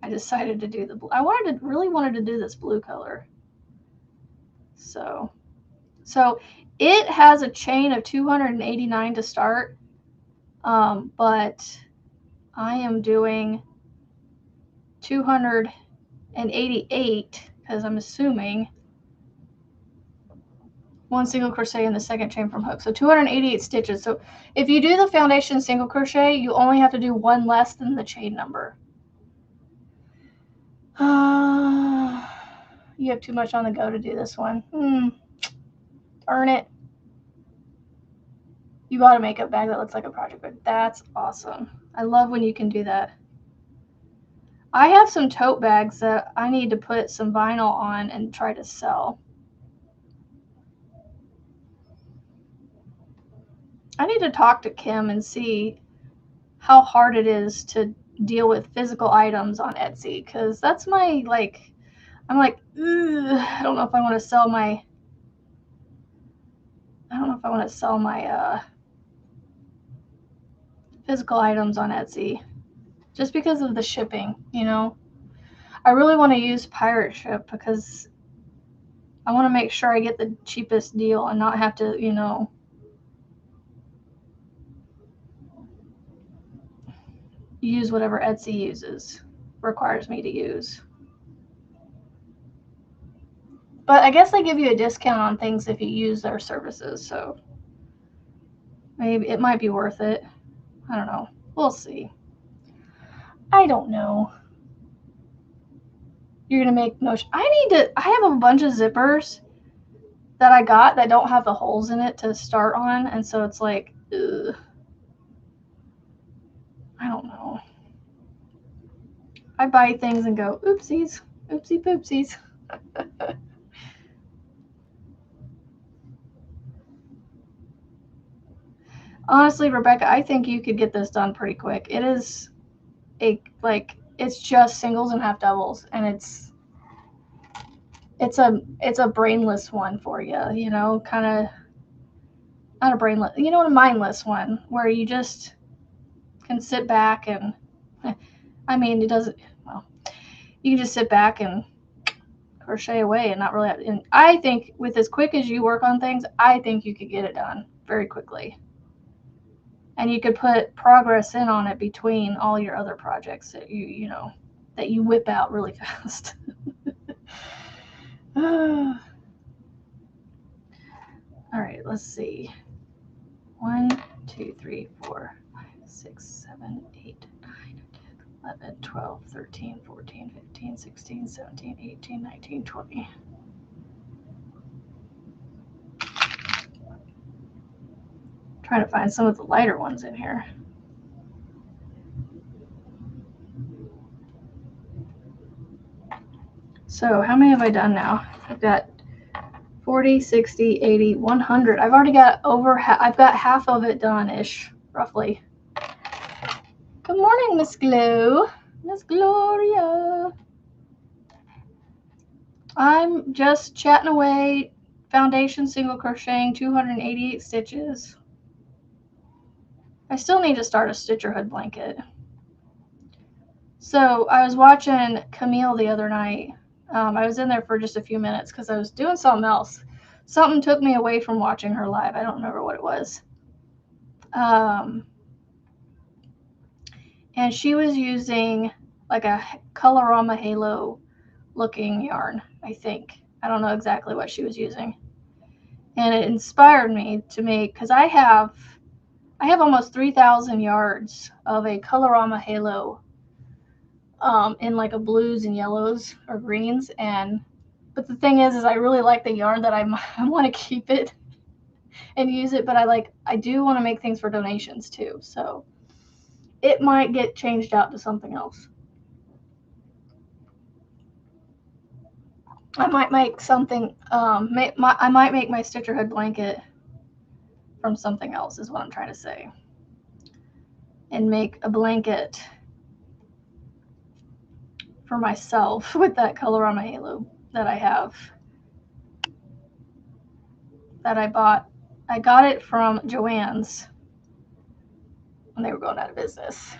I decided to do the blue. I really wanted to do this blue color. So So it has a chain of 289 to start, but I am doing 288 because I'm assuming one single crochet in the second chain from hook. So 288 stitches. So if you do the foundation single crochet, you only have to do one less than the chain number. You have too much on the go to do this one. Darn it. You got a makeup bag that looks like a project bag. That's awesome. I love when you can do that. I have some tote bags that I need to put some vinyl on and try to sell. I need to talk to Kim and see how hard it is to deal with physical items on Etsy, because that's my, like, I'm like, I don't know if I want to sell my, physical items on Etsy, just because of the shipping, you know. I really want to use Pirate Ship because I want to make sure I get the cheapest deal and not have to, you know, use whatever Etsy requires me to use. But I guess they give you a discount on things if you use their services, so maybe it might be worth it. I don't know. We'll see. I don't know. You're gonna make no. I have a bunch of zippers that I got that don't have the holes in it to start on, and so it's like, ugh. I don't know. I buy things and go, oopsies, oopsie poopsies. Honestly, Rebecca, I think you could get this done pretty quick. It is it's just singles and half doubles, and it's a brainless one for you, you know, kind of not a brainless, you know, a mindless one where you just can sit back and, I mean, it doesn't, well, you can just sit back and crochet away and not really have, and I think with as quick as you work on things, I think you could get it done very quickly. And you could put progress in on it between all your other projects that you know, that you whip out really fast. All right, let's see. 1, 2, 3, 4, 5, 6, 7, 8, 9, 10, 11, 12, 13, 14, 15, 16, 17, 18, 19, 20. Trying to find some of the lighter ones in here. So how many have I done now? I've got 40, 60, 80, 100. I've already got I've got half of it done-ish, roughly. Good morning, Miss Glow. Miss Gloria. I'm just chatting away, foundation single crocheting, 288 stitches. I still need to start a stitcher hood blanket. So I was watching Camille the other night. I was in there for just a few minutes because I was doing something else. Something took me away from watching her live. I don't remember what it was. And she was using like a Colorama Halo looking yarn, I think. I don't know exactly what she was using. And it inspired me to make, because I have almost 3,000 yards of a Colorama Halo in like a blues and yellows or greens. But the thing is I really like the yarn that I want to keep it and use it, but I do want to make things for donations too. So it might get changed out to something else. I might make something, I might make my stitcher hood blanket from something else is what I'm trying to say. And make a blanket for myself with that Colorama Halo that I have. That I bought. I got it from Joann's when they were going out of business.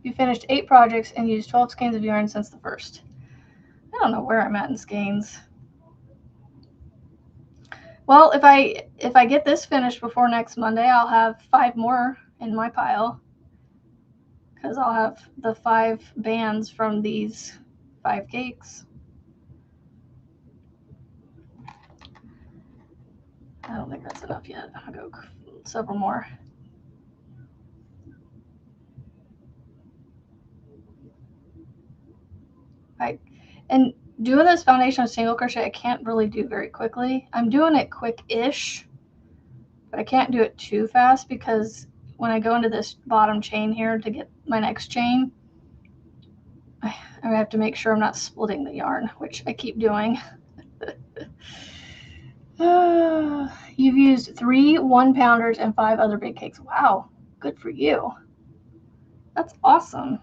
You finished 8 projects and used 12 skeins of yarn since the first. I don't know where I'm at in skeins. Well, if I get this finished before next Monday, I'll have 5 more in my pile. Because I'll have the 5 bands from these 5 cakes. I don't think that's enough yet. I'll go several more. And doing this foundation single crochet, I can't really do very quickly. I'm doing it quick-ish, but I can't do it too fast because when I go into this bottom chain here to get my next chain, I have to make sure I'm not splitting the yarn, which I keep doing. You've used 3 1-pounders and 5 other big cakes. Wow, good for you. That's awesome.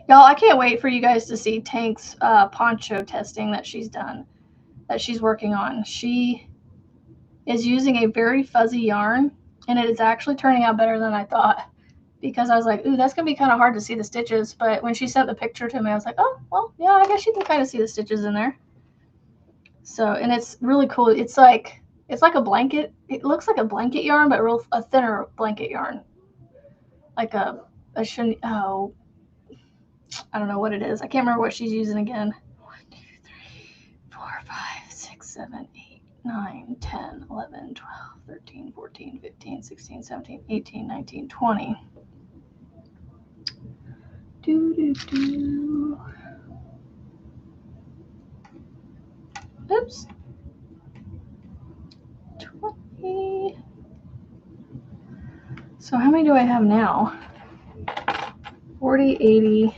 Y'all, I can't wait for you guys to see Tank's poncho testing that she's done, that she's working on. She is using a very fuzzy yarn, and it is actually turning out better than I thought, because I was like, ooh, that's going to be kind of hard to see the stitches. But when she sent the picture to me, I was like, oh, well, yeah, I guess you can kind of see the stitches in there. So, and it's really cool. It's like a blanket. It looks like a blanket yarn, but a thinner blanket yarn. Like oh, I don't know what it is. I can't remember what she's using again. 1, 2, 3, 4, 5, 6, 7, 8, 9, 10, 11, 12, 13, 14, 15, 16, 17, 18, 19, 20. Oops. 20. So how many do I have now? 40, 80,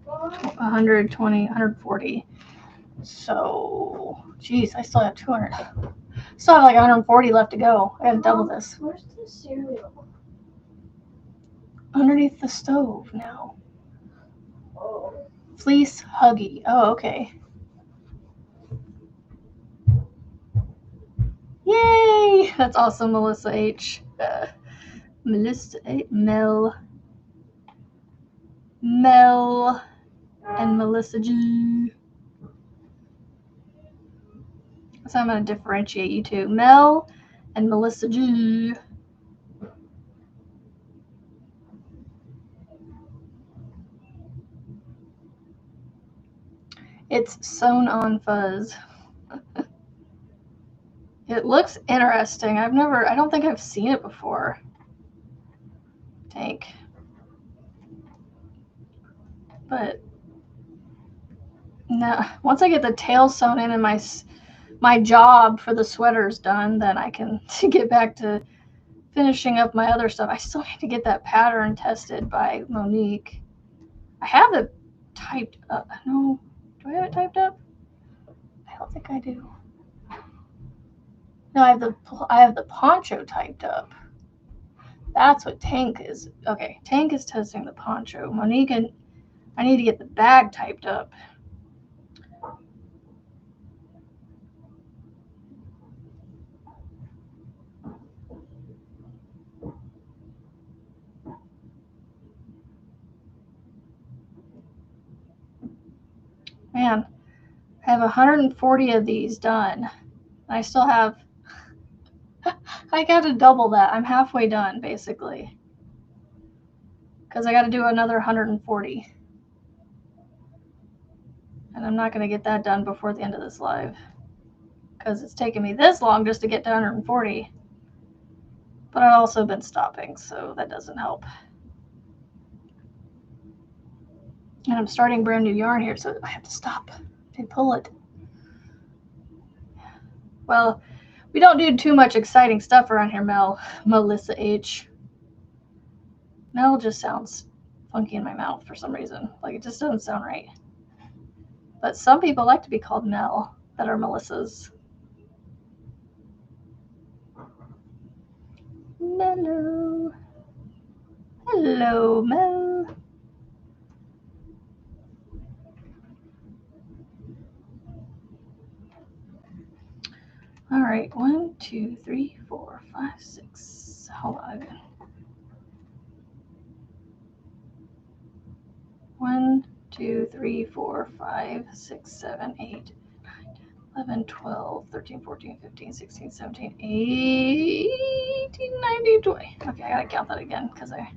120, 140. So, geez, I still have 200. Still have like 140 left to go. I gotta double this. Where's the cereal? Underneath the stove now. Oh. Fleece Huggy. Oh, okay. Yay! That's awesome, Melissa H. Melissa H. Mel, and Melissa G. So I'm going to differentiate you two. Mel and Melissa G. It's sewn on fuzz. It looks interesting. I don't think I've seen it before. Tank. But no, once I get the tail sewn in and my job for the sweaters done, then I can get back to finishing up my other stuff. I still need to get that pattern tested by Monique. I have it typed up. No, do I have it typed up? I don't think I do. No, I have the poncho typed up. That's what Tank is. Okay, Tank is testing the poncho. Monique, and I need to get the bag typed up. Man, I have 140 of these done. I still have, I got to double that. I'm halfway done, basically. Because I got to do another 140. And I'm not going to get that done before the end of this live. Because it's taken me this long just to get to 140. But I've also been stopping, so that doesn't help. And I'm starting brand new yarn here, so I have to stop and pull it. Well, we don't do too much exciting stuff around here, Melissa H. Mel just sounds funky in my mouth for some reason. Like, it just doesn't sound right. But some people like to be called Mel that are Melissas. Mellow. Hello, Mel. All right, 1, 2, 3, 4, 5, 6. Hold on. 1, 2, 3, 4, 5, 6, 7, 8, 9, 11, 12, 13, 14, 15, 16, 17, 18, 19, 20. Okay, I gotta count that again because I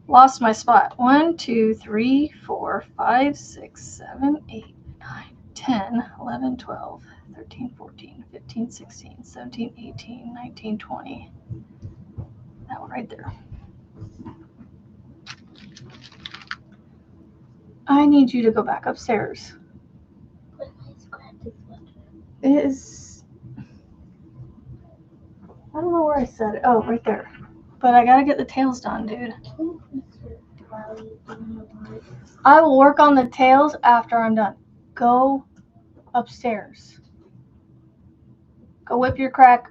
lost my spot. 1, 2, 3, 4, 5, 6, 7, 8, 9, 10, 11, 12, 13, 14, 15, 16, 17, 18, 19, 20. That one right there. I need you to go back upstairs. But I scratched this one. It is. I don't know where I said it. Oh, right there. But I gotta get the tails done, dude. I will work on the tails after I'm done. Go upstairs. Go whip your crack.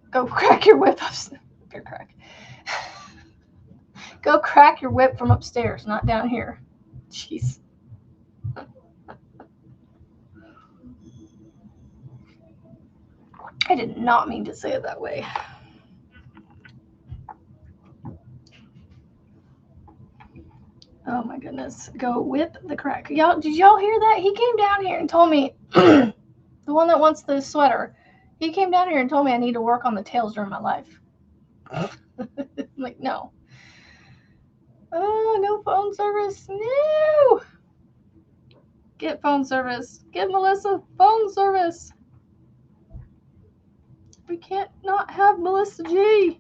Go crack your whip upstairs. Whip your crack. Go crack your whip from upstairs, not down here. Jeez. I did not mean to say it that way. Oh my goodness. Go whip the crack. Y'all, did y'all hear that? He came down here and told me, the one that wants the sweater, he came down here and told me I need to work on the tails during my life. I'm like, no. Oh, no phone service. No. Get phone service. Get Melissa phone service. We can't not have Melissa G.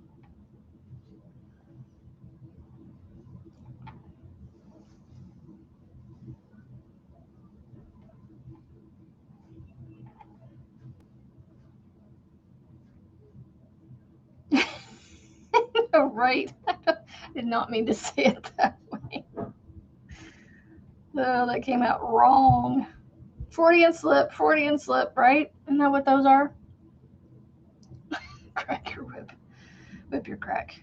Right. I did not mean to say it that way. Oh, that came out wrong. Freudian slip, right? Isn't that what those are? Crack your whip. Whip your crack.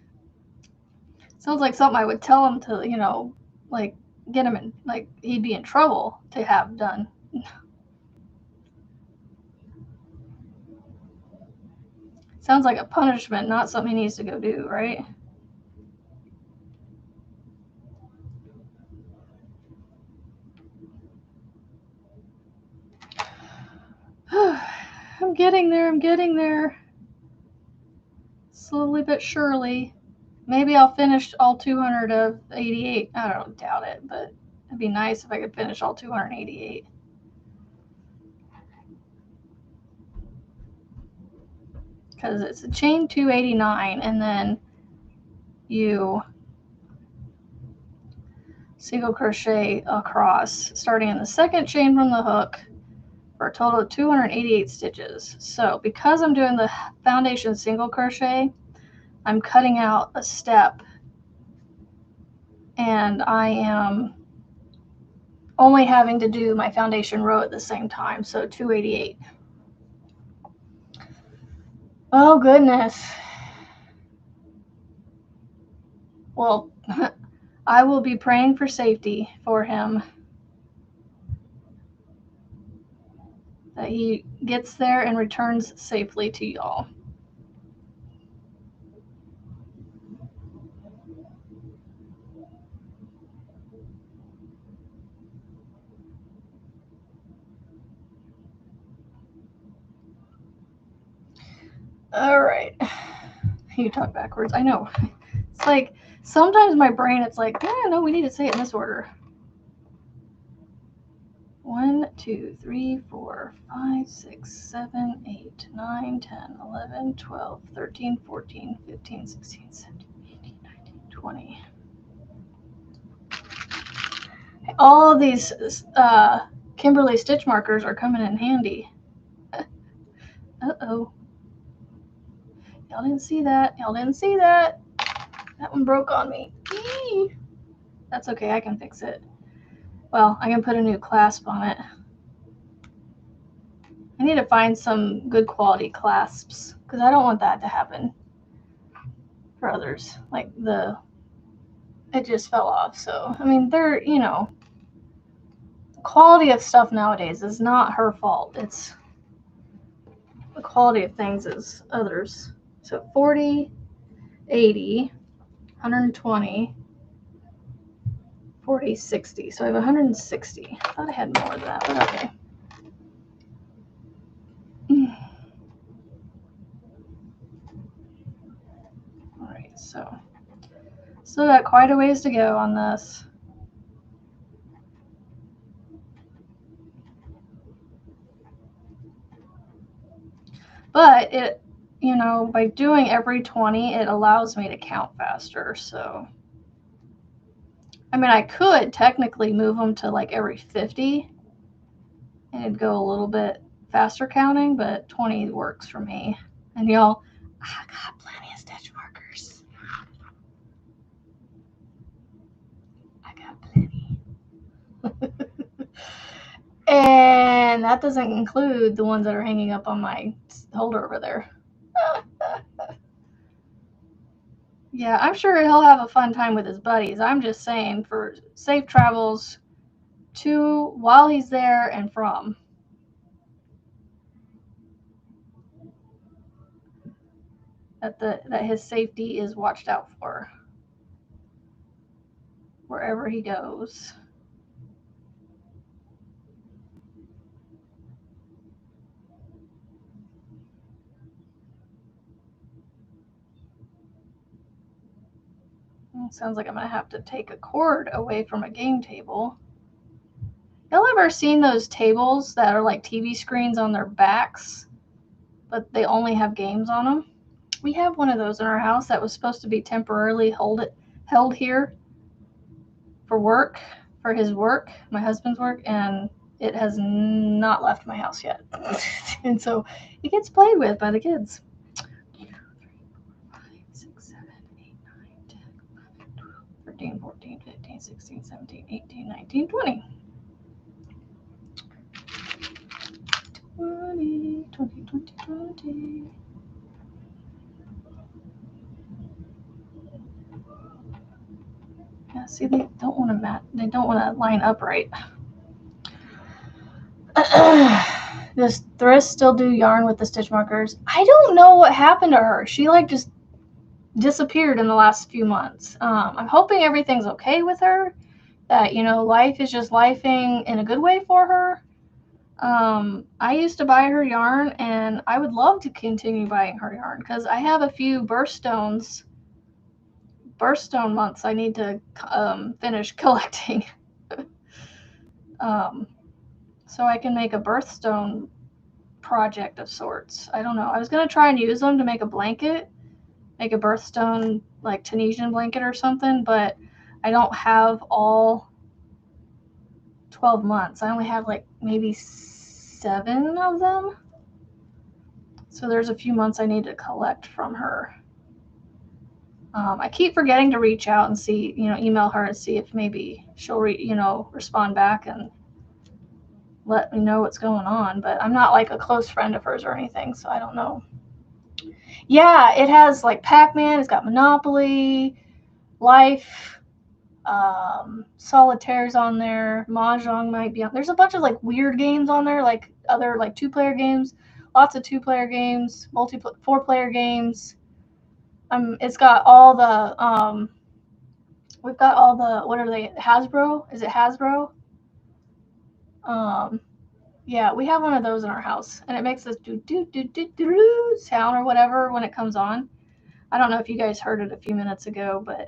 Sounds like something I would tell him to, like, get him in, like, he'd be in trouble to have done. Sounds like a punishment, not something he needs to go do, right? I'm getting there. Slowly but surely. Maybe I'll finish all 200 of 88. I don't doubt it, but it'd be nice if I could finish all 288. Because it's a chain 289, and then you single crochet across, starting in the second chain from the hook, for a total of 288 stitches. So because I'm doing the foundation single crochet, I'm cutting out a step, and I am only having to do my foundation row at the same time, so 288. Oh goodness. Well, I will be praying for safety for him, that he gets there and returns safely to y'all. All right. You talk backwards. I know. It's like sometimes my brain, it's like, no, we need to say it in this order. 1, 2, 3, 4, 5, 6, 7, 8, 9, 10, 11, 12, 13, 14, 15, 16, 17, 18, 19, 20. All of these Kimberly stitch markers are coming in handy. Uh-oh. Y'all didn't see that. That one broke on me. Eee. That's okay. I can fix it. Well, I can put a new clasp on it. I need to find some good quality clasps because I don't want that to happen for others. Like it just fell off. So, I mean, the quality of stuff nowadays is not her fault. It's the quality of things is others. So 40, 80, 120, 40, 60. So I have 160. I thought I had more than that, but okay. All right, so still got quite a ways to go on this. But it, you know, by doing every 20, it allows me to count faster. So, I mean, I could technically move them to like every 50 and it'd go a little bit faster counting, but 20 works for me. And y'all, I got plenty of stitch markers. I got plenty. And that doesn't include the ones that are hanging up on my holder over there. Yeah, I'm sure he'll have a fun time with his buddies. I'm just saying for safe travels to while he's there and from. That his safety is watched out for wherever he goes. It sounds like I'm gonna have to take a cord away from a game table. Y'all ever seen those tables that are like TV screens on their backs, but they only have games on them? We have one of those in our house that was supposed to be temporarily held here for work, for his work, my husband's work, and it has not left my house yet. And so it gets played with by the kids. 13, 14, 15, 16, 17, 18, 19, 20. 20, 20, 20, 20. Yeah, see, they don't want to line up right. Does Thriss still do yarn with the stitch markers? I don't know what happened to her. She like just disappeared in the last few months. I'm hoping everything's okay with her. That, you know, life is just lifing in a good way for her. I used to buy her yarn, and I would love to continue buying her yarn because I have a few birthstone months I need to finish collecting. So I can make a birthstone project of sorts. I don't know. I was going to try and use them to make a blanket, make a birthstone like Tunisian blanket or something, but I don't have all 12 months. I only have like maybe 7 of them. So there's a few months I need to collect from her. I keep forgetting to reach out and see, you know, email her and see if maybe she'll, respond back and let me know what's going on. But I'm not like a close friend of hers or anything, so I don't know. Yeah, it has like Pac-Man. It's got Monopoly, Life, Solitaire's on there. Mahjong might be on. There's a bunch of like weird games on there, like other like 2-player games. Lots of 2-player games, 4-player games. It's got all the we've got all the, what are they? Hasbro? Is it Hasbro? Yeah, we have one of those in our house, and it makes this do do do do do sound or whatever when it comes on. I don't know if you guys heard it a few minutes ago, but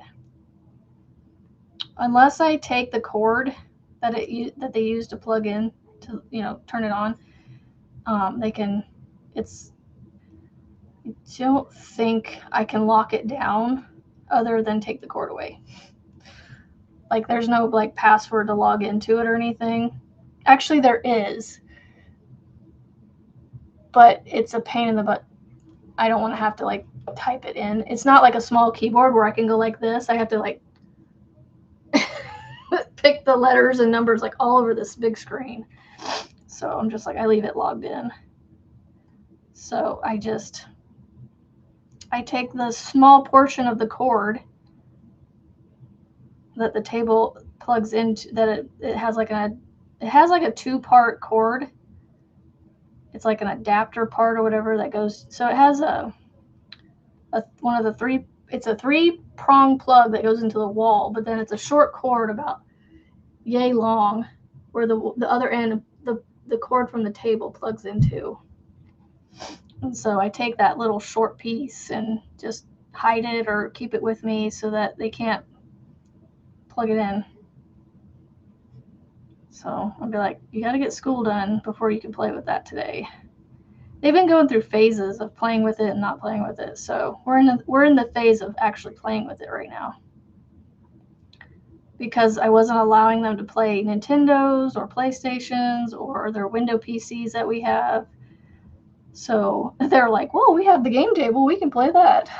unless I take the cord that they use to plug in to, you know, turn it on, they can. It's. I don't think I can lock it down other than take the cord away. Like there's no like password to log into it or anything. Actually, there is, but it's a pain in the butt. I don't want to have to like type it in. It's not like a small keyboard where I can go like this. I have to like pick the letters and numbers like all over this big screen. So I'm just like, I leave it logged in. So I take the small portion of the cord that the table plugs into, that it has like a 2-part cord. It's like an adapter part or whatever that goes. So it has one of the 3. It's a 3-prong plug that goes into the wall, but then it's a short cord about yay long, where the other end, the cord from the table plugs into. And so I take that little short piece and just hide it or keep it with me so that they can't plug it in. So I'll be like, you got to get school done before you can play with that today. They've been going through phases of playing with it and not playing with it. So we're in the phase of actually playing with it right now. Because I wasn't allowing them to play Nintendos or PlayStations or their window PCs that we have. So they're like, well, we have the game table, we can play that.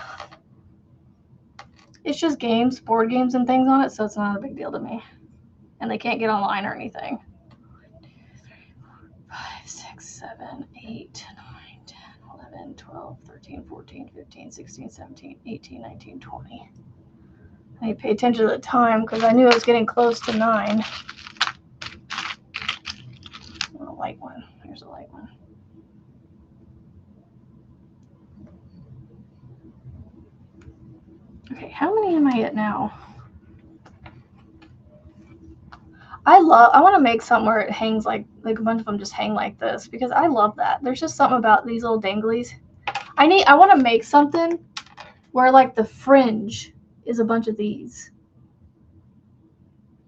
It's just games, board games, and things on it, so it's not a big deal to me. And they can't get online or anything. 5, 6, 7, 8, 9, 10, 11, 12, 13, 14, 15, 16, 17, 18, 19, 20. I need to pay attention to the time because I knew I was getting close to 9. Oh, a light one. Here's a light one. Okay, how many am I at now? I want to make something where it hangs like a bunch of them just hang like this because I love that. There's just something about these little danglies. I want to make something where like the fringe is a bunch of these.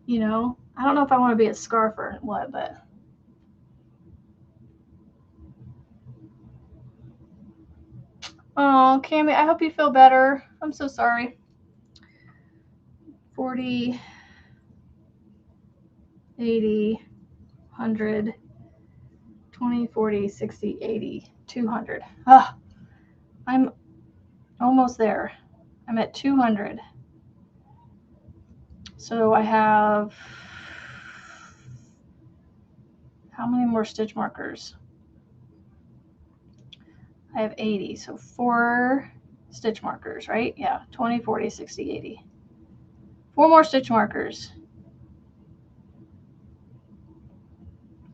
You know, I don't know if I want to be a scarf or what, but oh, Cammy, I hope you feel better. I'm so sorry. 40, 80, 100, 20, 40, 60, 80, 200. Ah, I'm almost there. I'm at 200. So I have how many more stitch markers? I have 80. So 4 stitch markers, right? Yeah, 20, 40, 60, 80. 4 more stitch markers.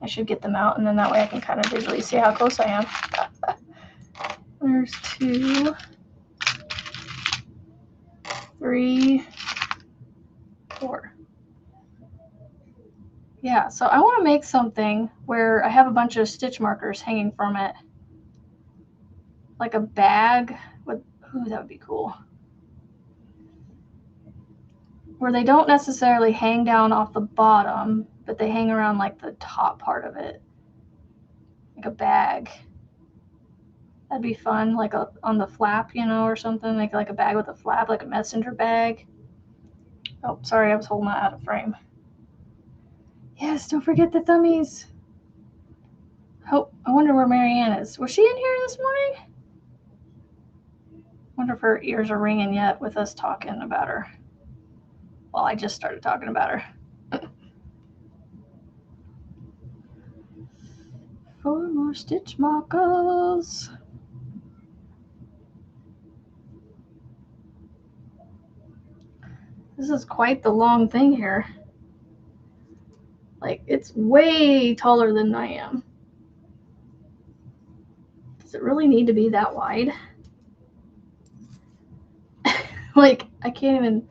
I should get them out, and then that way I can kind of visually see how close I am. There's 2, 3, 4. Yeah, so I want to make something where I have a bunch of stitch markers hanging from it. Like a bag with, ooh, that would be cool. Where they don't necessarily hang down off the bottom, but they hang around like the top part of it. Like a bag. That'd be fun, like on the flap, you know, or something. Like a bag with a flap, like a messenger bag. Oh, sorry, I was holding that out of frame. Yes, don't forget the thummies. Oh, I wonder where Marianne is. Was she in here this morning? Wonder if her ears are ringing yet with us talking about her. Well, I just started talking about her. 4 more stitch markers. This is quite the long thing here. Like, it's way taller than I am. Does it really need to be that wide? Like, I can't even.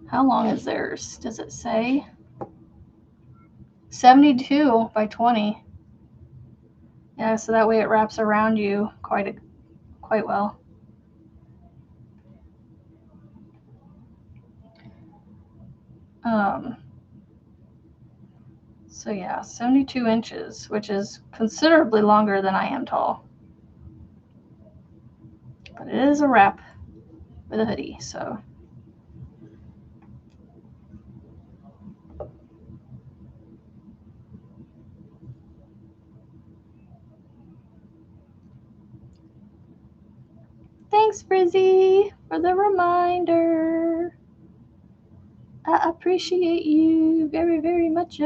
How long is theirs? Does it say? 72 by 20. Yeah, so that way it wraps around you quite well. So yeah, 72 inches, which is considerably longer than I am tall. But it is a wrap with a hoodie, so. Thanks, Frizzy, for the reminder. I appreciate you very, very much.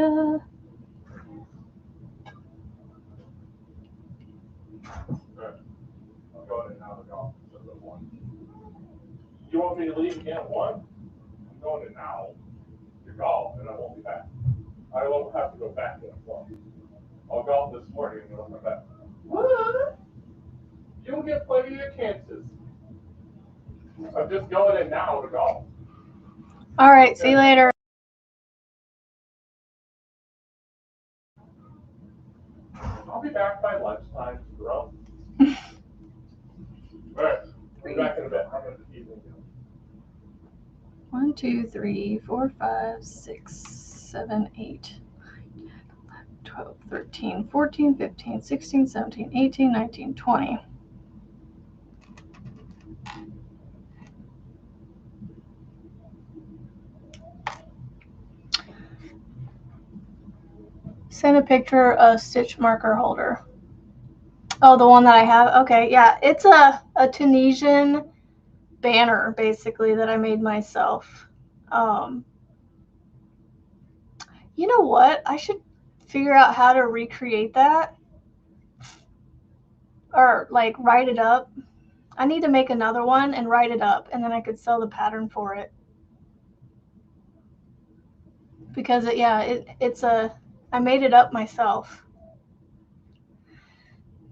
You want me to leave again at 1? I'm going in now. To golf, and I won't be back. I won't have to go back at 1. I'll golf this morning and then I'll come back. What? You'll get plenty of chances. I'm just going in now to golf. All right, see you later. I'll be back by lunchtime, bro. All right, I'll be back in a bit. I'm going to evening. 1, 2, 3, 4, 5, 6, 7, 8, 12, 13, 14, 15, 16, 17, 18, 19, 20. Send a picture of stitch marker holder. Oh, the one that I have? Okay, yeah. It's a Tunisian banner, basically, that I made myself. You know what? I should figure out how to recreate that. Or, like, write it up. I need to make another one and write it up, and then I could sell the pattern for it. Because, I made it up myself.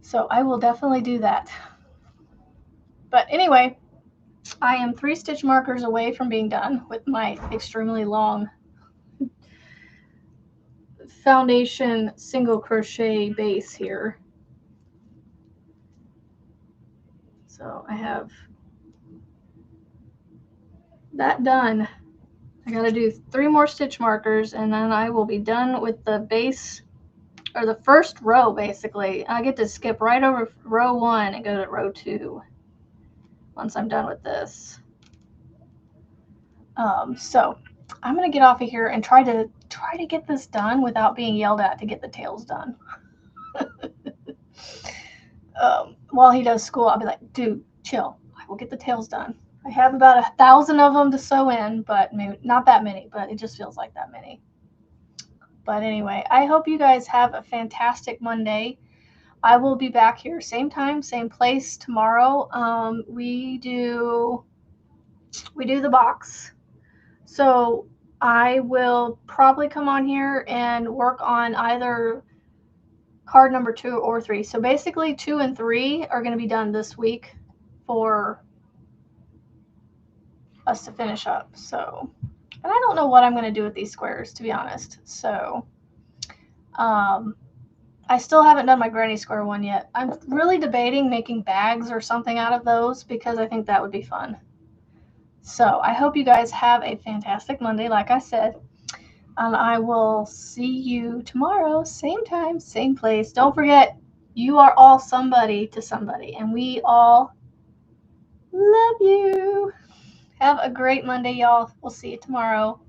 So I will definitely do that. But anyway, I am 3 stitch markers away from being done with my extremely long foundation single crochet base here. So I have that done. I gotta do 3 more stitch markers and then I will be done with the base, or the first row basically. I get to skip right over row 1 and go to row 2 once I'm done with this. So I'm gonna get off of here and try to get this done without being yelled at to get the tails done. While he does school, I'll be like, dude, chill. I will get the tails done. I have about 1,000 of them to sew in, but maybe not that many, but it just feels like that many. But anyway, I hope you guys have a fantastic Monday. I will be back here same time, same place tomorrow. We do the box. So I will probably come on here and work on either card number 2 or 3. So basically 2 and 3 are going to be done this week for us to finish up. So, and I don't know what I'm going to do with these squares, to be honest. So, I still haven't done my granny square one yet. I'm really debating making bags or something out of those because I think that would be fun. So I hope you guys have a fantastic Monday, like I said. And I will see you tomorrow, same time, same place. Don't forget, you are all somebody to somebody, and we all love you. Have a great Monday, y'all. We'll see you tomorrow.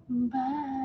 Bye.